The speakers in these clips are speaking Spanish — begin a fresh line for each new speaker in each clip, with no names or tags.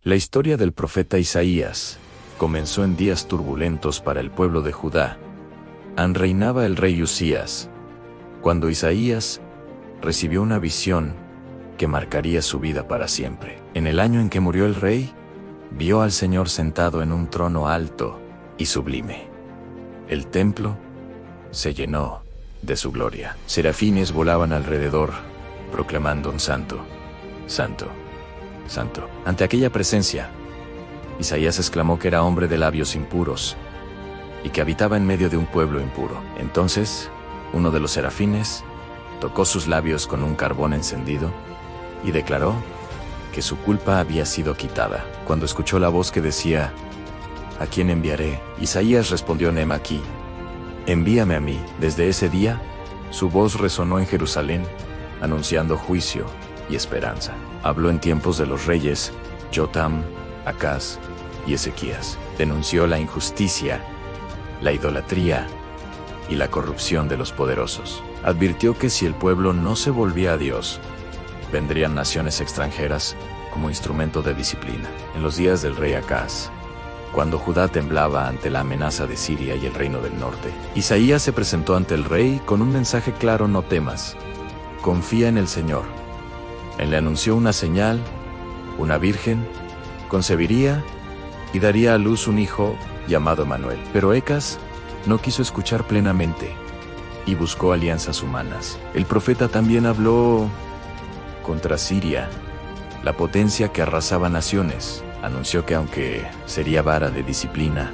La historia del profeta Isaías comenzó en días turbulentos para el pueblo de Judá. Reinaba el rey Usías, cuando Isaías recibió una visión que marcaría su vida para siempre. En el año en que murió el rey, vio al Señor sentado en un trono alto y sublime. El templo se llenó de su gloria. Serafines volaban alrededor, proclamando un santo, santo, santo. Ante aquella presencia, Isaías exclamó que era hombre de labios impuros y que habitaba en medio de un pueblo impuro. Entonces, uno de los serafines tocó sus labios con un carbón encendido y declaró que su culpa había sido quitada. Cuando escuchó la voz que decía: ¿a quién enviaré? Isaías respondió: heme aquí, envíame a mí. Desde ese día, su voz resonó en Jerusalén, anunciando juicio y esperanza. Habló en tiempos de los reyes Jotam, Acaz y Ezequías. Denunció la injusticia, la idolatría y la corrupción de los poderosos. Advirtió que si el pueblo no se volvía a Dios, vendrían naciones extranjeras como instrumento de disciplina. En los días del rey Acaz, cuando Judá temblaba ante la amenaza de Siria y el reino del norte, Isaías se presentó ante el rey con un mensaje claro: no temas, confía en el Señor. Él le anunció una señal: una virgen concebiría y daría a luz un hijo llamado Manuel. Pero Acaz no quiso escuchar plenamente y buscó alianzas humanas. El profeta también habló contra Siria, la potencia que arrasaba naciones. Anunció que aunque sería vara de disciplina,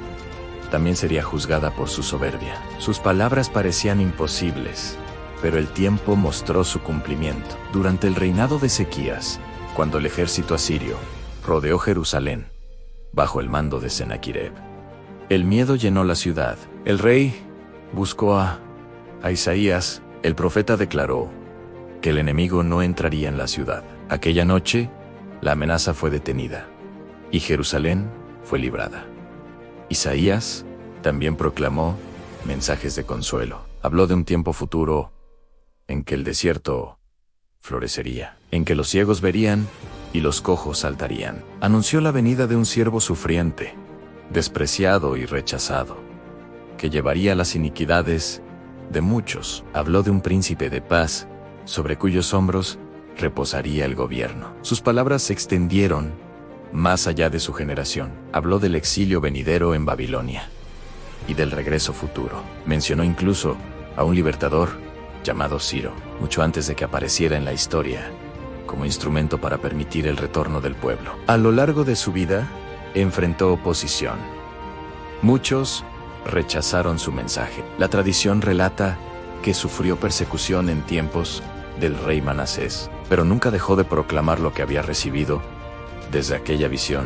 también sería juzgada por su soberbia. Sus palabras parecían imposibles, pero el tiempo mostró su cumplimiento. Durante el reinado de Ezequías, cuando el ejército asirio rodeó Jerusalén, bajo el mando de Sennaquerib, el miedo llenó la ciudad. El rey buscó a Isaías. El profeta declaró que el enemigo no entraría en la ciudad. Aquella noche, la amenaza fue detenida y Jerusalén fue librada. Isaías también proclamó mensajes de consuelo. Habló de un tiempo futuro en que el desierto florecería, en que los ciegos verían y los cojos saltarían. Anunció la venida de un siervo sufriente, despreciado y rechazado, que llevaría las iniquidades de muchos. Habló de un príncipe de paz, sobre cuyos hombros reposaría el gobierno. Sus palabras se extendieron más allá de su generación. Habló del exilio venidero en Babilonia y del regreso futuro. Mencionó incluso a un libertador llamado Ciro, mucho antes de que apareciera en la historia, como instrumento para permitir el retorno del pueblo. A lo largo de su vida, enfrentó oposición. Muchos rechazaron su mensaje. La tradición relata que sufrió persecución en tiempos del rey Manasés, pero nunca dejó de proclamar lo que había recibido desde aquella visión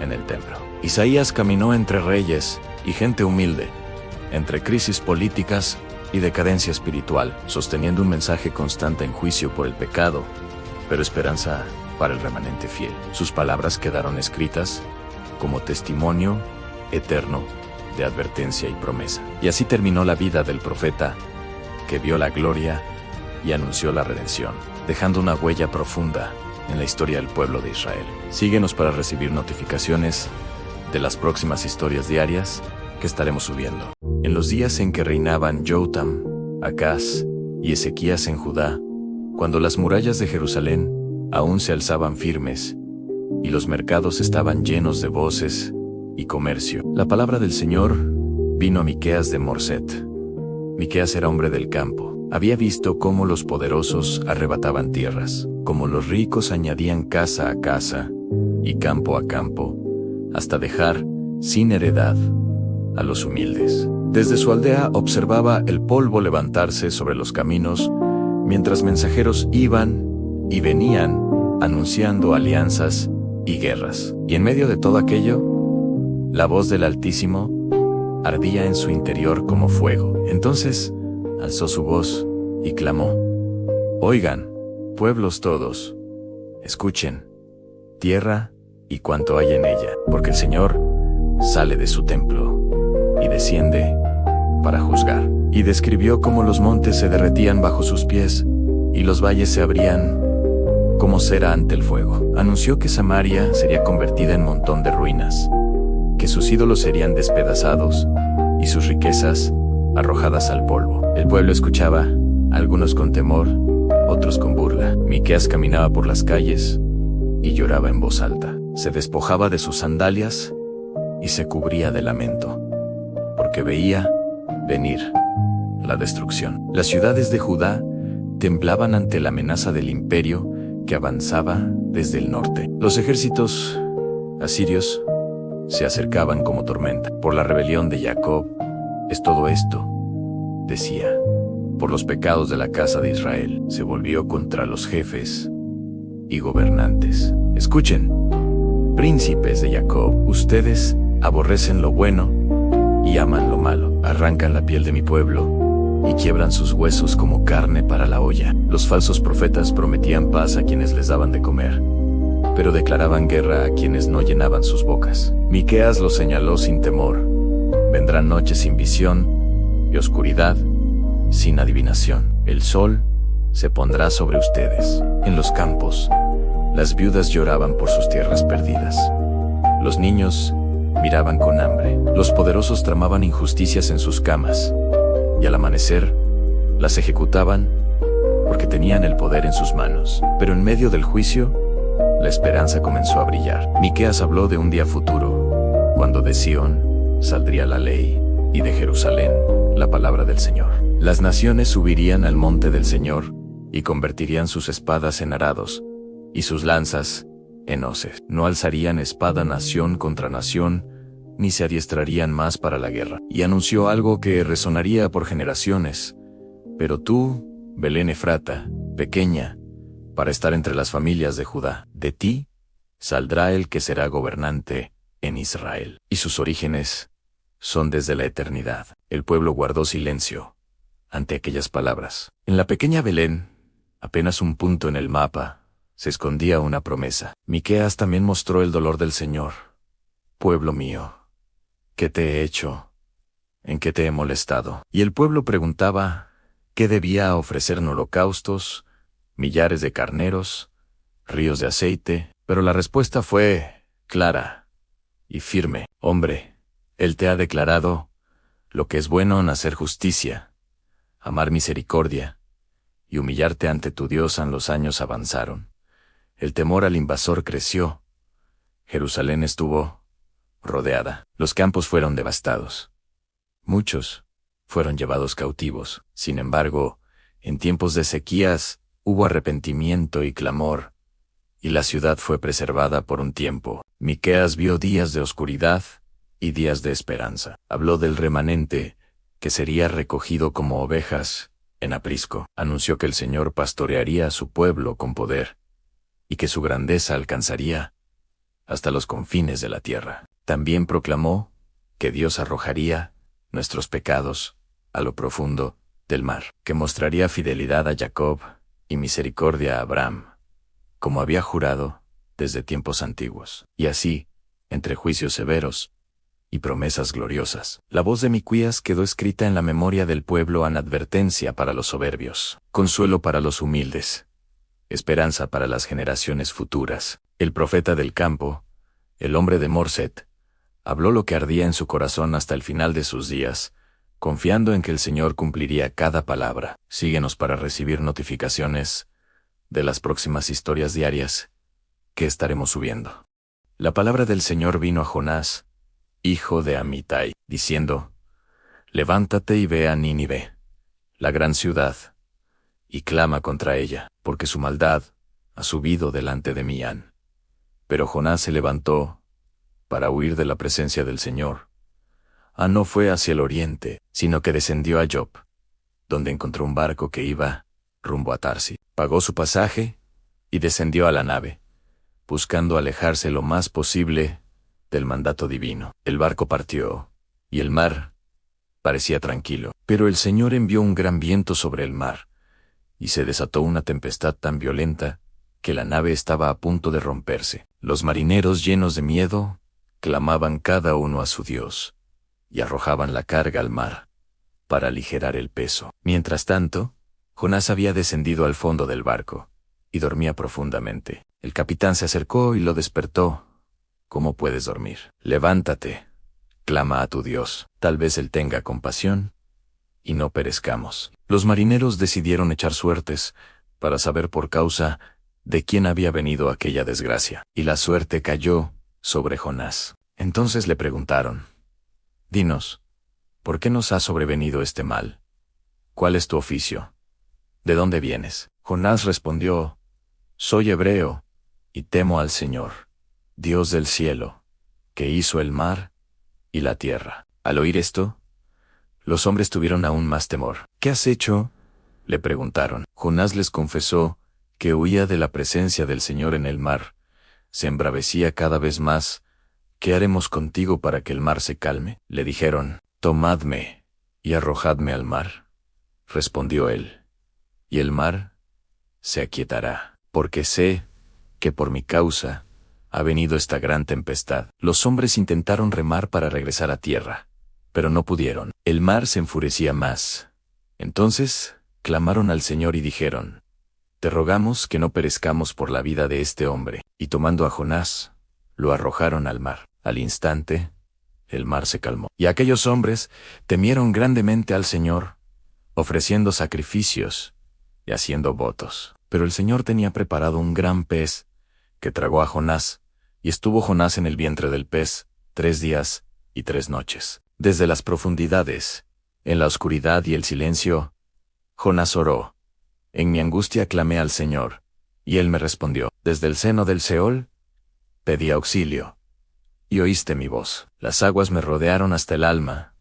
en el templo. Isaías caminó entre reyes y gente humilde, entre crisis políticas y decadencia espiritual, sosteniendo un mensaje constante en juicio por el pecado, pero esperanza para el remanente fiel. Sus palabras quedaron escritas como testimonio eterno de advertencia y promesa. Y así terminó la vida del profeta, que vio la gloria y anunció la redención, dejando una huella profunda en la historia del pueblo de Israel. Síguenos para recibir notificaciones de las próximas historias diarias que estaremos subiendo. En los días en que reinaban Jotam, Acaz y Ezequías en Judá, cuando las murallas de Jerusalén aún se alzaban firmes y los mercados estaban llenos de voces y comercio, la palabra del Señor vino a Miqueas de Morset. Miqueas era hombre del campo. Había visto cómo los poderosos arrebataban tierras, cómo los ricos añadían casa a casa y campo a campo, hasta dejar sin heredad a los humildes. Desde su aldea observaba el polvo levantarse sobre los caminos, mientras mensajeros iban y venían anunciando alianzas y guerras. Y en medio de todo aquello, la voz del Altísimo ardía en su interior como fuego. Entonces alzó su voz y clamó: oigan, pueblos todos, escuchen, tierra y cuanto hay en ella, porque el Señor sale de su templo y desciende para juzgar. Y describió cómo los montes se derretían bajo sus pies y los valles se abrían como cera ante el fuego. Anunció que Samaria sería convertida en montón de ruinas, que sus ídolos serían despedazados y sus riquezas arrojadas al polvo. El pueblo escuchaba, algunos con temor, otros con burla. Miqueas caminaba por las calles y lloraba en voz alta. Se despojaba de sus sandalias y se cubría de lamento, porque veía venir la destrucción. Las ciudades de Judá temblaban ante la amenaza del imperio que avanzaba desde el norte. Los ejércitos asirios se acercaban como tormenta. Por la rebelión de Jacob es todo esto, decía. Por los pecados de la casa de Israel se volvió contra los jefes y gobernantes. Escuchen, príncipes de Jacob, ustedes aborrecen lo bueno y aman lo malo. Arrancan la piel de mi pueblo y quiebran sus huesos como carne para la olla. Los falsos profetas prometían paz a quienes les daban de comer, pero declaraban guerra a quienes no llenaban sus bocas. Miqueas los señaló sin temor. Vendrán noches sin visión y oscuridad sin adivinación. El sol se pondrá sobre ustedes. En los campos, las viudas lloraban por sus tierras perdidas. Los niños miraban con hambre. Los poderosos tramaban injusticias en sus camas, y al amanecer, las ejecutaban porque tenían el poder en sus manos. Pero en medio del juicio, la esperanza comenzó a brillar. Miqueas habló de un día futuro, cuando de Sión saldría la ley, y de Jerusalén la palabra del Señor. Las naciones subirían al monte del Señor, y convertirían sus espadas en arados, y sus lanzas en hoces. No alzarían espada nación contra nación, ni se adiestrarían más para la guerra. Y anunció algo que resonaría por generaciones. Pero tú, Belén Efrata, pequeña, para estar entre las familias de Judá, de ti saldrá el que será gobernante en Israel. Y sus orígenes son desde la eternidad. El pueblo guardó silencio ante aquellas palabras. En la pequeña Belén, apenas un punto en el mapa, se escondía una promesa. Miqueas también mostró el dolor del Señor. Pueblo mío, ¿qué te he hecho? ¿En qué te he molestado? Y el pueblo preguntaba, ¿qué debía ofrecer en holocaustos, millares de carneros, ríos de aceite? Pero la respuesta fue clara y firme. Hombre, Él te ha declarado lo que es bueno en hacer justicia, amar misericordia y humillarte ante tu Dios. Los años avanzaron. El temor al invasor creció. Jerusalén estuvo rodeada. Los campos fueron devastados. Muchos fueron llevados cautivos. Sin embargo, en tiempos de sequías hubo arrepentimiento y clamor, y la ciudad fue preservada por un tiempo. Miqueas vio días de oscuridad y días de esperanza. Habló del remanente que sería recogido como ovejas en aprisco. Anunció que el Señor pastorearía a su pueblo con poder, y que su grandeza alcanzaría hasta los confines de la tierra. También proclamó que Dios arrojaría nuestros pecados a lo profundo del mar, que mostraría fidelidad a Jacob y misericordia a Abraham, como había jurado desde tiempos antiguos. Y así, entre juicios severos y promesas gloriosas, la voz de Miqueas quedó escrita en la memoria del pueblo en advertencia para los soberbios, consuelo para los humildes, esperanza para las generaciones futuras. El profeta del campo, el hombre de Morset, habló lo que ardía en su corazón hasta el final de sus días, confiando en que el Señor cumpliría cada palabra. Síguenos para recibir notificaciones de las próximas historias diarias que estaremos subiendo. La palabra del Señor vino a Jonás, hijo de Amitai, diciendo: Levántate y ve a Nínive, la gran ciudad, y clama contra ella, porque su maldad ha subido delante de mí. Pero Jonás se levantó para huir de la presencia del Señor. No fue hacia el oriente, sino que descendió a Jope, donde encontró un barco que iba rumbo a Tarsis. Pagó su pasaje y descendió a la nave, buscando alejarse lo más posible del mandato divino. El barco partió, y el mar parecía tranquilo. Pero el Señor envió un gran viento sobre el mar, y se desató una tempestad tan violenta que la nave estaba a punto de romperse. Los marineros, llenos de miedo, clamaban cada uno a su Dios, y arrojaban la carga al mar para aligerar el peso. Mientras tanto, Jonás había descendido al fondo del barco, y dormía profundamente. El capitán se acercó y lo despertó. ¿Cómo puedes dormir? Levántate, clama a tu Dios, tal vez Él tenga compasión y no perezcamos. Los marineros decidieron echar suertes para saber por causa de quién había venido aquella desgracia, y la suerte cayó sobre Jonás. Entonces le preguntaron: Dinos, ¿por qué nos ha sobrevenido este mal? ¿Cuál es tu oficio? ¿De dónde vienes? Jonás respondió: Soy hebreo, y temo al Señor, Dios del cielo, que hizo el mar y la tierra. Al oír esto, los hombres tuvieron aún más temor. ¿Qué has hecho?, le preguntaron. Jonás les confesó que huía de la presencia del Señor en el mar. Se embravecía cada vez más. ¿Qué haremos contigo para que el mar se calme? Le dijeron: Tomadme y arrojadme al mar. Respondió él: y el mar se aquietará, porque sé que por mi causa ha venido esta gran tempestad. Los hombres intentaron remar para regresar a tierra, pero no pudieron. El mar se enfurecía más. Entonces clamaron al Señor y dijeron: Te rogamos que no perezcamos por la vida de este hombre. Y tomando a Jonás, lo arrojaron al mar. Al instante, el mar se calmó. Y aquellos hombres temieron grandemente al Señor, ofreciendo sacrificios y haciendo votos. Pero el Señor tenía preparado un gran pez que tragó a Jonás, y estuvo Jonás en el vientre del pez 3 días y 3 noches. Desde las profundidades, en la oscuridad y el silencio, Jonás oró: En mi angustia clamé al Señor, y Él me respondió. Desde el seno del Seol pedí auxilio, y oíste mi voz. Las aguas me rodearon hasta el alma,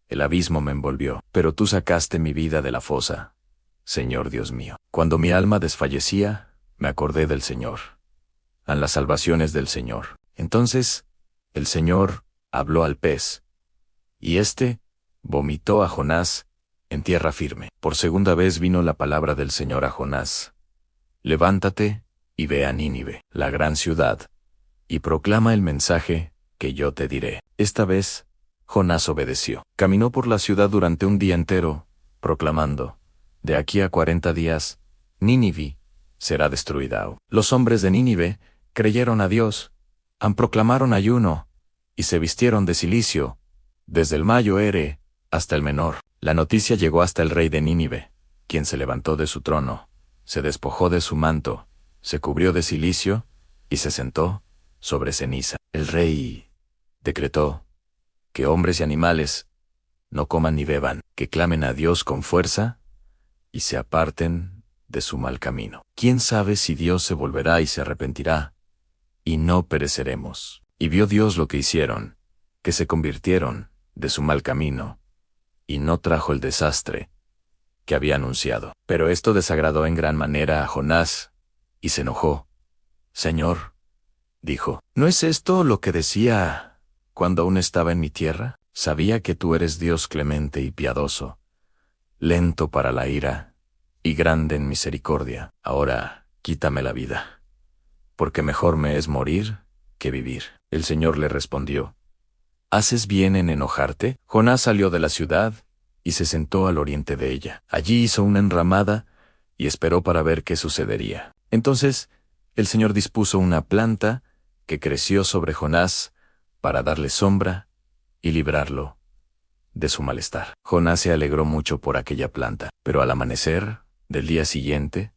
el abismo me envolvió. Pero tú sacaste mi vida de la fosa, Señor Dios mío. Cuando mi alma desfallecía, me acordé del Señor, a las salvaciones del Señor. Entonces el Señor habló al pez, y éste vomitó a Jonás en tierra firme. Por segunda vez vino la palabra del Señor a Jonás: Levántate y ve a Nínive, la gran ciudad, y proclama el mensaje que yo te diré. Esta vez Jonás obedeció. Caminó por la ciudad durante un día entero, proclamando: De aquí a 40 días, Nínive será destruida. Los hombres de Nínive creyeron a Dios, proclamaron ayuno, y se vistieron de cilicio, desde el mayor hasta el menor. La noticia llegó hasta el rey de Nínive, quien se levantó de su trono, se despojó de su manto, se cubrió de cilicio, y se sentó sobre ceniza. El rey decretó que hombres y animales no coman ni beban, que clamen a Dios con fuerza y se aparten de su mal camino. ¿Quién sabe si Dios se volverá y se arrepentirá, y no pereceremos? Y vio Dios lo que hicieron, que se convirtieron de su mal camino, y no trajo el desastre que había anunciado. Pero esto desagradó en gran manera a Jonás, y se enojó. Señor, dijo, ¿no es esto lo que decía cuando aún estaba en mi tierra? Sabía que tú eres Dios clemente y piadoso, lento para la ira y grande en misericordia. Ahora quítame la vida, porque mejor me es morir que vivir. El Señor le respondió: ¿Haces bien en enojarte? Jonás salió de la ciudad y se sentó al oriente de ella. Allí hizo una enramada y esperó para ver qué sucedería. Entonces el Señor dispuso una planta que creció sobre Jonás para darle sombra y librarlo de su malestar. Jonás se alegró mucho por aquella planta, pero al amanecer del día siguiente,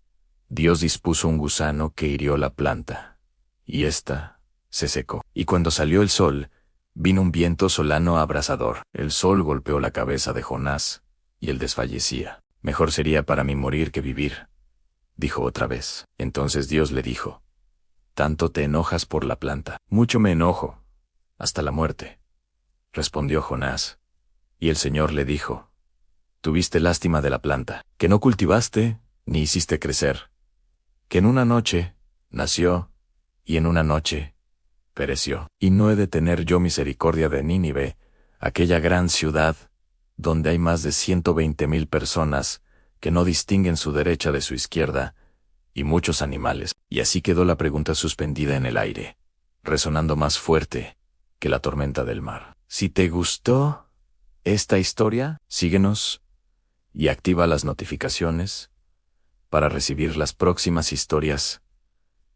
Dios dispuso un gusano que hirió la planta, y ésta se secó. Y cuando salió el sol, vino un viento solano abrasador. El sol golpeó la cabeza de Jonás, y él desfallecía. Mejor sería para mí morir que vivir, dijo otra vez. Entonces Dios le dijo: ¿Tanto te enojas por la planta? Mucho me enojo, hasta la muerte, respondió Jonás. Y el Señor le dijo: Tuviste lástima de la planta, que no cultivaste ni hiciste crecer, que en una noche nació, y en una noche pereció. Y no he de tener yo misericordia de Nínive, aquella gran ciudad, donde hay más de 120,000 personas que no distinguen su derecha de su izquierda, y muchos animales. Y así quedó la pregunta suspendida en el aire, resonando más fuerte que la tormenta del mar. Si te gustó esta historia, síguenos y activa las notificaciones para recibir las próximas historias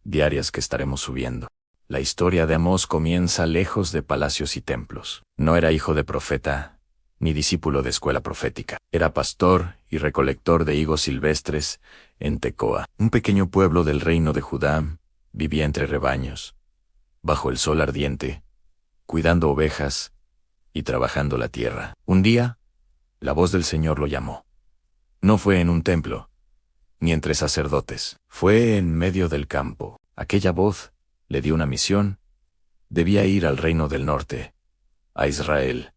diarias que estaremos subiendo. La historia de Amós comienza lejos de palacios y templos. No era hijo de profeta, ni discípulo de escuela profética. Era pastor y recolector de higos silvestres en Tecoa, un pequeño pueblo del reino de Judá. Vivía entre rebaños, bajo el sol ardiente, cuidando ovejas y trabajando la tierra. Un día, la voz del Señor lo llamó. No fue en un templo, ni entre sacerdotes. Fue en medio del campo. Aquella voz le dio una misión. Debía ir al reino del norte, a Israel,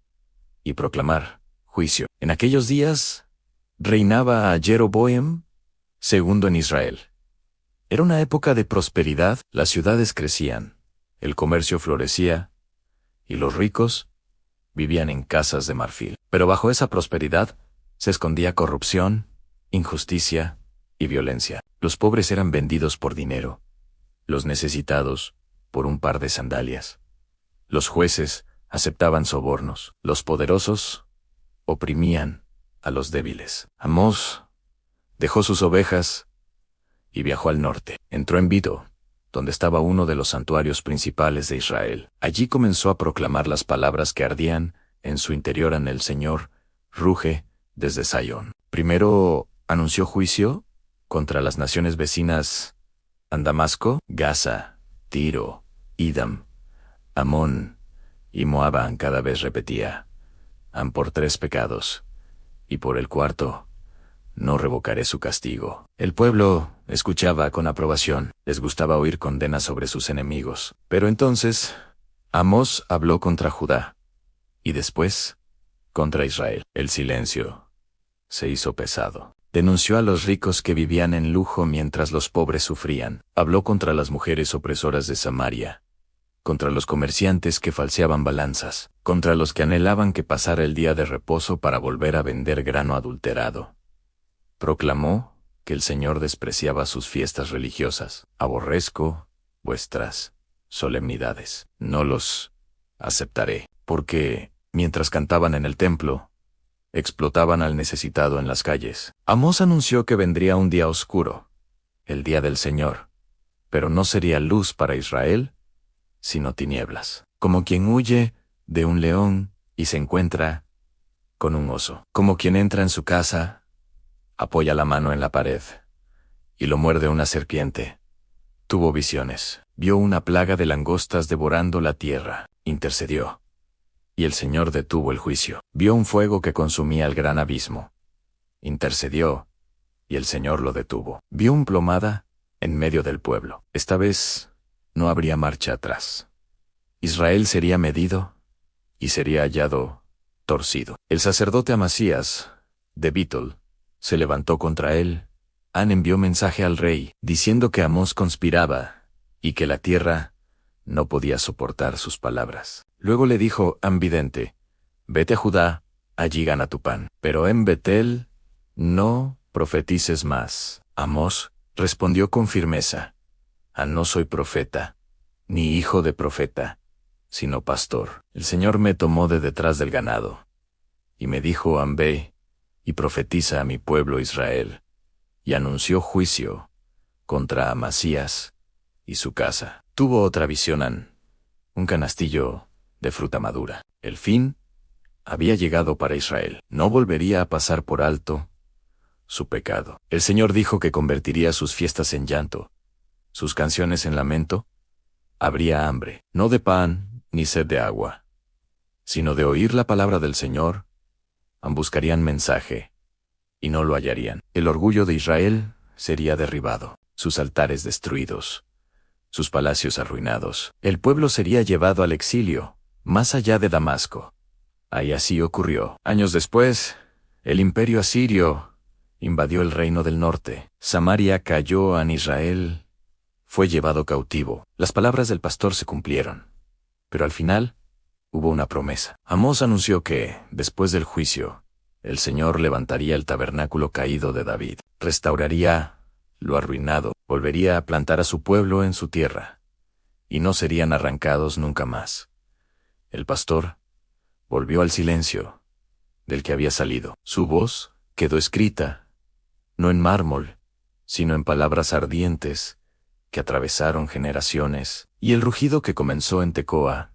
y proclamar juicio. En aquellos días, reinaba a Jeroboam II en Israel. Era una época de prosperidad. Las ciudades crecían, el comercio florecía, y los ricos vivían en casas de marfil. Pero bajo esa prosperidad se escondía corrupción, injusticia y violencia. Los pobres eran vendidos por dinero, los necesitados por un par de sandalias. Los jueces aceptaban sobornos. Los poderosos oprimían a los débiles. Amós dejó sus ovejas y viajó al norte. Entró en Vito, donde estaba uno de los santuarios principales de Israel. Allí comenzó a proclamar las palabras que ardían en su interior en el Señor, ruge desde Sayón. Primero anunció juicio contra las naciones vecinas a Damasco, Gaza, Tiro, Idam, Amón y Moab. Cada vez repetía: han por 3 pecados, y por el cuarto no revocaré su castigo. El pueblo escuchaba con aprobación. Les gustaba oír condenas sobre sus enemigos. Pero entonces Amós habló contra Judá, y después contra Israel. El silencio se hizo pesado. Denunció a los ricos que vivían en lujo mientras los pobres sufrían. Habló contra las mujeres opresoras de Samaria, contra los comerciantes que falseaban balanzas, contra los que anhelaban que pasara el día de reposo para volver a vender grano adulterado. Proclamó que el Señor despreciaba sus fiestas religiosas. Aborrezco vuestras solemnidades. No los aceptaré, porque, mientras cantaban en el templo, explotaban al necesitado en las calles. Amós anunció que vendría un día oscuro, el día del Señor, pero no sería luz para Israel, sino tinieblas. Como quien huye de un león y se encuentra con un oso. Como quien entra en su casa, apoya la mano en la pared y lo muerde una serpiente. Tuvo visiones. Vio una plaga de langostas devorando la tierra. Intercedió, y el Señor detuvo el juicio. Vio un fuego que consumía el gran abismo. Intercedió, y el Señor lo detuvo. Vio un plomada en medio del pueblo. Esta vez no habría marcha atrás. Israel sería medido y sería hallado torcido. El sacerdote Amasías, de Bitol, se levantó contra él. Envió mensaje al rey, diciendo que Amós conspiraba y que la tierra no podía soportar sus palabras. Luego le dijo vidente: vete a Judá, allí gana tu pan. Pero en Betel no profetices más. Amós respondió con firmeza: no soy profeta, ni hijo de profeta, sino pastor. El Señor me tomó de detrás del ganado, y me dijo: ve y profetiza a mi pueblo Israel. Y anunció juicio contra Amasías y su casa. Tuvo otra visión, un canastillo de fruta madura. El fin había llegado para Israel. No volvería a pasar por alto su pecado. El Señor dijo que convertiría sus fiestas en llanto, sus canciones en lamento. Habría hambre, no de pan ni sed de agua, sino de oír la palabra del Señor. Buscarían mensaje y no lo hallarían. El orgullo de Israel sería derribado, sus altares destruidos, sus palacios arruinados. El pueblo sería llevado al exilio, más allá de Damasco. Ahí así ocurrió. Años después, el imperio asirio invadió el reino del norte. Samaria cayó en Israel, fue llevado cautivo. Las palabras del pastor se cumplieron, pero al final hubo una promesa. Amós anunció que, después del juicio, el Señor levantaría el tabernáculo caído de David, restauraría lo arruinado, volvería a plantar a su pueblo en su tierra, y no serían arrancados nunca más. El pastor volvió al silencio del que había salido. Su voz quedó escrita, no en mármol, sino en palabras ardientes que atravesaron generaciones, y el rugido que comenzó en Tecoa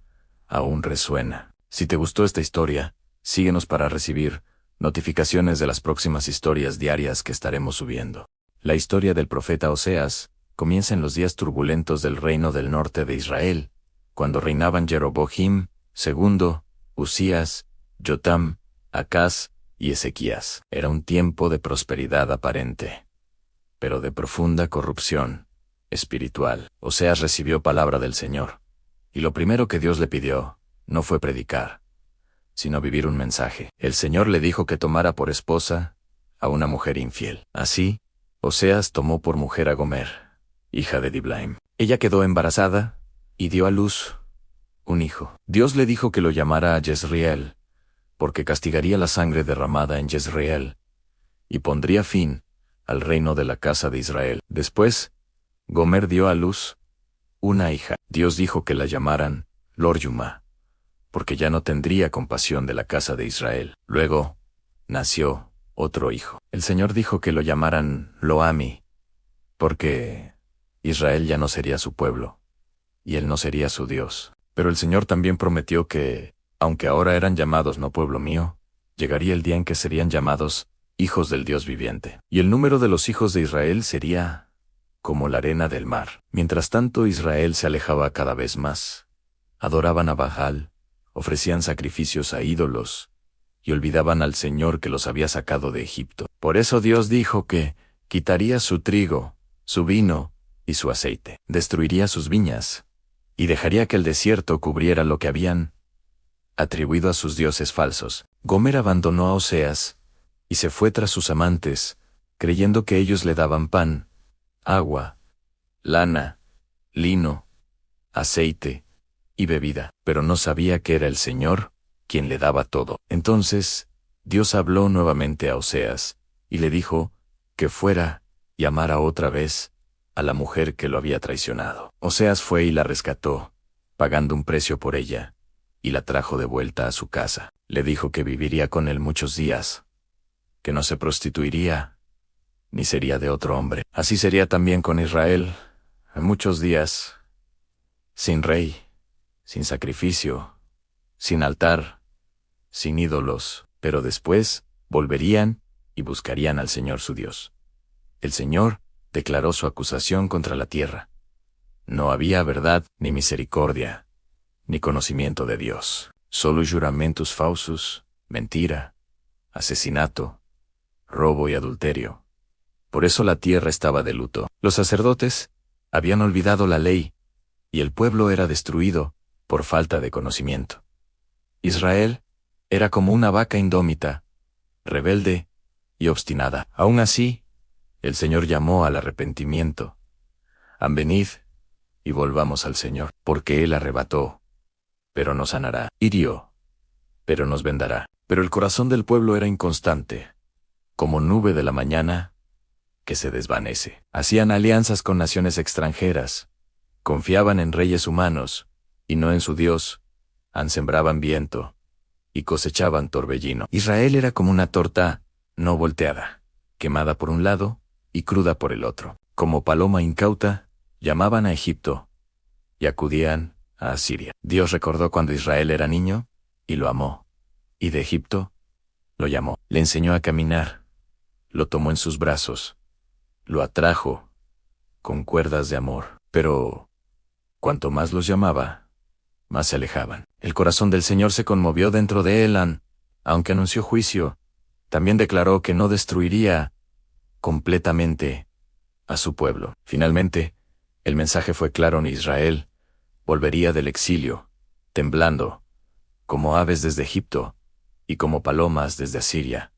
aún resuena. Si te gustó esta historia, síguenos para recibir notificaciones de las próximas historias diarias que estaremos subiendo. La historia del profeta Oseas comienza en los días turbulentos del reino del norte de Israel, cuando reinaban Jeroboam II, Usías, Jotam, Acaz y Ezequías. Era un tiempo de prosperidad aparente, pero de profunda corrupción espiritual. Oseas recibió palabra del Señor, y lo primero que Dios le pidió no fue predicar, sino vivir un mensaje. El Señor le dijo que tomara por esposa a una mujer infiel. Así, Oseas tomó por mujer a Gomer, hija de Diblaim. Ella quedó embarazada y dio a luz un hijo. Dios le dijo que lo llamara a Jezreel, porque castigaría la sangre derramada en Jezreel, y pondría fin al reino de la casa de Israel. Después, Gomer dio a luz una hija. Dios dijo que la llamaran Lor-Yuma, porque ya no tendría compasión de la casa de Israel. Luego, nació otro hijo. El Señor dijo que lo llamaran Lo-Ami, porque Israel ya no sería su pueblo, y él no sería su Dios. Pero el Señor también prometió que, aunque ahora eran llamados no pueblo mío, llegaría el día en que serían llamados hijos del Dios viviente. Y el número de los hijos de Israel sería como la arena del mar. Mientras tanto, Israel se alejaba cada vez más. Adoraban a Baal, ofrecían sacrificios a ídolos, y olvidaban al Señor que los había sacado de Egipto. Por eso Dios dijo que quitaría su trigo, su vino y su aceite. Destruiría sus viñas, y dejaría que el desierto cubriera lo que habían atribuido a sus dioses falsos. Gomer abandonó a Oseas, y se fue tras sus amantes, creyendo que ellos le daban pan, agua, lana, lino, aceite y bebida, pero no sabía que era el Señor quien le daba todo. Entonces, Dios habló nuevamente a Oseas, y le dijo que fuera y amara otra vez a la mujer que lo había traicionado. Oseas fue y la rescató, pagando un precio por ella, y la trajo de vuelta a su casa. Le dijo que viviría con él muchos días, que no se prostituiría, ni sería de otro hombre. Así sería también con Israel, muchos días, sin rey, sin sacrificio, sin altar, sin ídolos, pero después volverían y buscarían al Señor su Dios. El Señor declaró su acusación contra la tierra. No había verdad, ni misericordia, ni conocimiento de Dios. Solo juramentos falsos, mentira, asesinato, robo y adulterio. Por eso la tierra estaba de luto. Los sacerdotes habían olvidado la ley, y el pueblo era destruido por falta de conocimiento. Israel era como una vaca indómita, rebelde y obstinada. Aún así, el Señor llamó al arrepentimiento. Venid y volvamos al Señor, porque Él arrebató, pero nos sanará, hirió, pero nos vendará. Pero el corazón del pueblo era inconstante, como nube de la mañana que se desvanece. Hacían alianzas con naciones extranjeras, confiaban en reyes humanos, y no en su Dios, sembraban viento, y cosechaban torbellino. Israel era como una torta no volteada, quemada por un lado y cruda por el otro. Como paloma incauta, llamaban a Egipto, y acudían a Asiria. Dios recordó cuando Israel era niño, y lo amó, y de Egipto lo llamó. Le enseñó a caminar, lo tomó en sus brazos, lo atrajo con cuerdas de amor. Pero cuanto más los llamaba, más se alejaban. El corazón del Señor se conmovió dentro de él, aunque anunció juicio, también declaró que no destruiría completamente a su pueblo. Finalmente, el mensaje fue claro en Israel, volvería del exilio, temblando, como aves desde Egipto, y como palomas desde Asiria.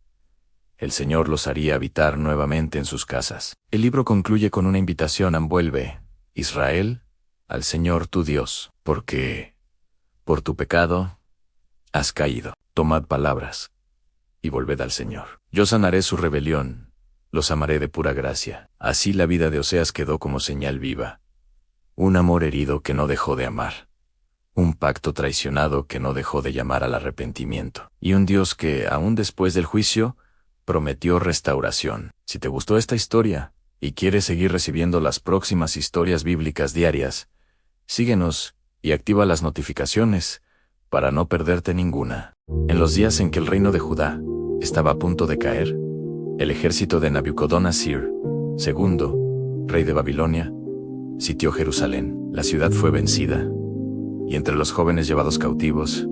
El Señor los haría habitar nuevamente en sus casas. El libro concluye con una invitación: vuelve, Israel, al Señor tu Dios, porque por tu pecado has caído. Tomad palabras y volved al Señor. Yo sanaré su rebelión, los amaré de pura gracia. Así la vida de Oseas quedó como señal viva. Un amor herido que no dejó de amar. Un pacto traicionado que no dejó de llamar al arrepentimiento. Y un Dios que, aún después del juicio, prometió restauración. Si te gustó esta historia, y quieres seguir recibiendo las próximas historias bíblicas diarias, síguenos y activa las notificaciones para no perderte ninguna. En los días en que el reino de Judá estaba a punto de caer, el ejército de Nabucodonosor II, rey de Babilonia, sitió Jerusalén. La ciudad fue vencida, y entre los jóvenes llevados cautivos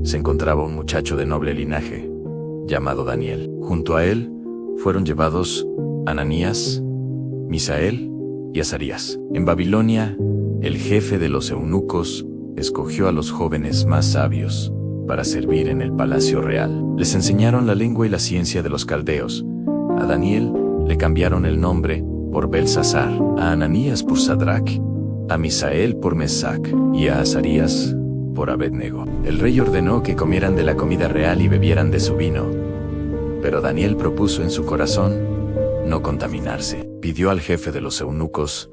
se encontraba un muchacho de noble linaje, llamado Daniel. Junto a él fueron llevados Ananías, Misael y Azarías. En Babilonia, el jefe de los eunucos escogió a los jóvenes más sabios para servir en el palacio real. Les enseñaron la lengua y la ciencia de los caldeos. A Daniel le cambiaron el nombre por Belsasar, a Ananías por Sadrach, a Misael por Mesac y a Azarías por Abednego. El rey ordenó que comieran de la comida real y bebieran de su vino, pero Daniel propuso en su corazón no contaminarse. Pidió al jefe de los eunucos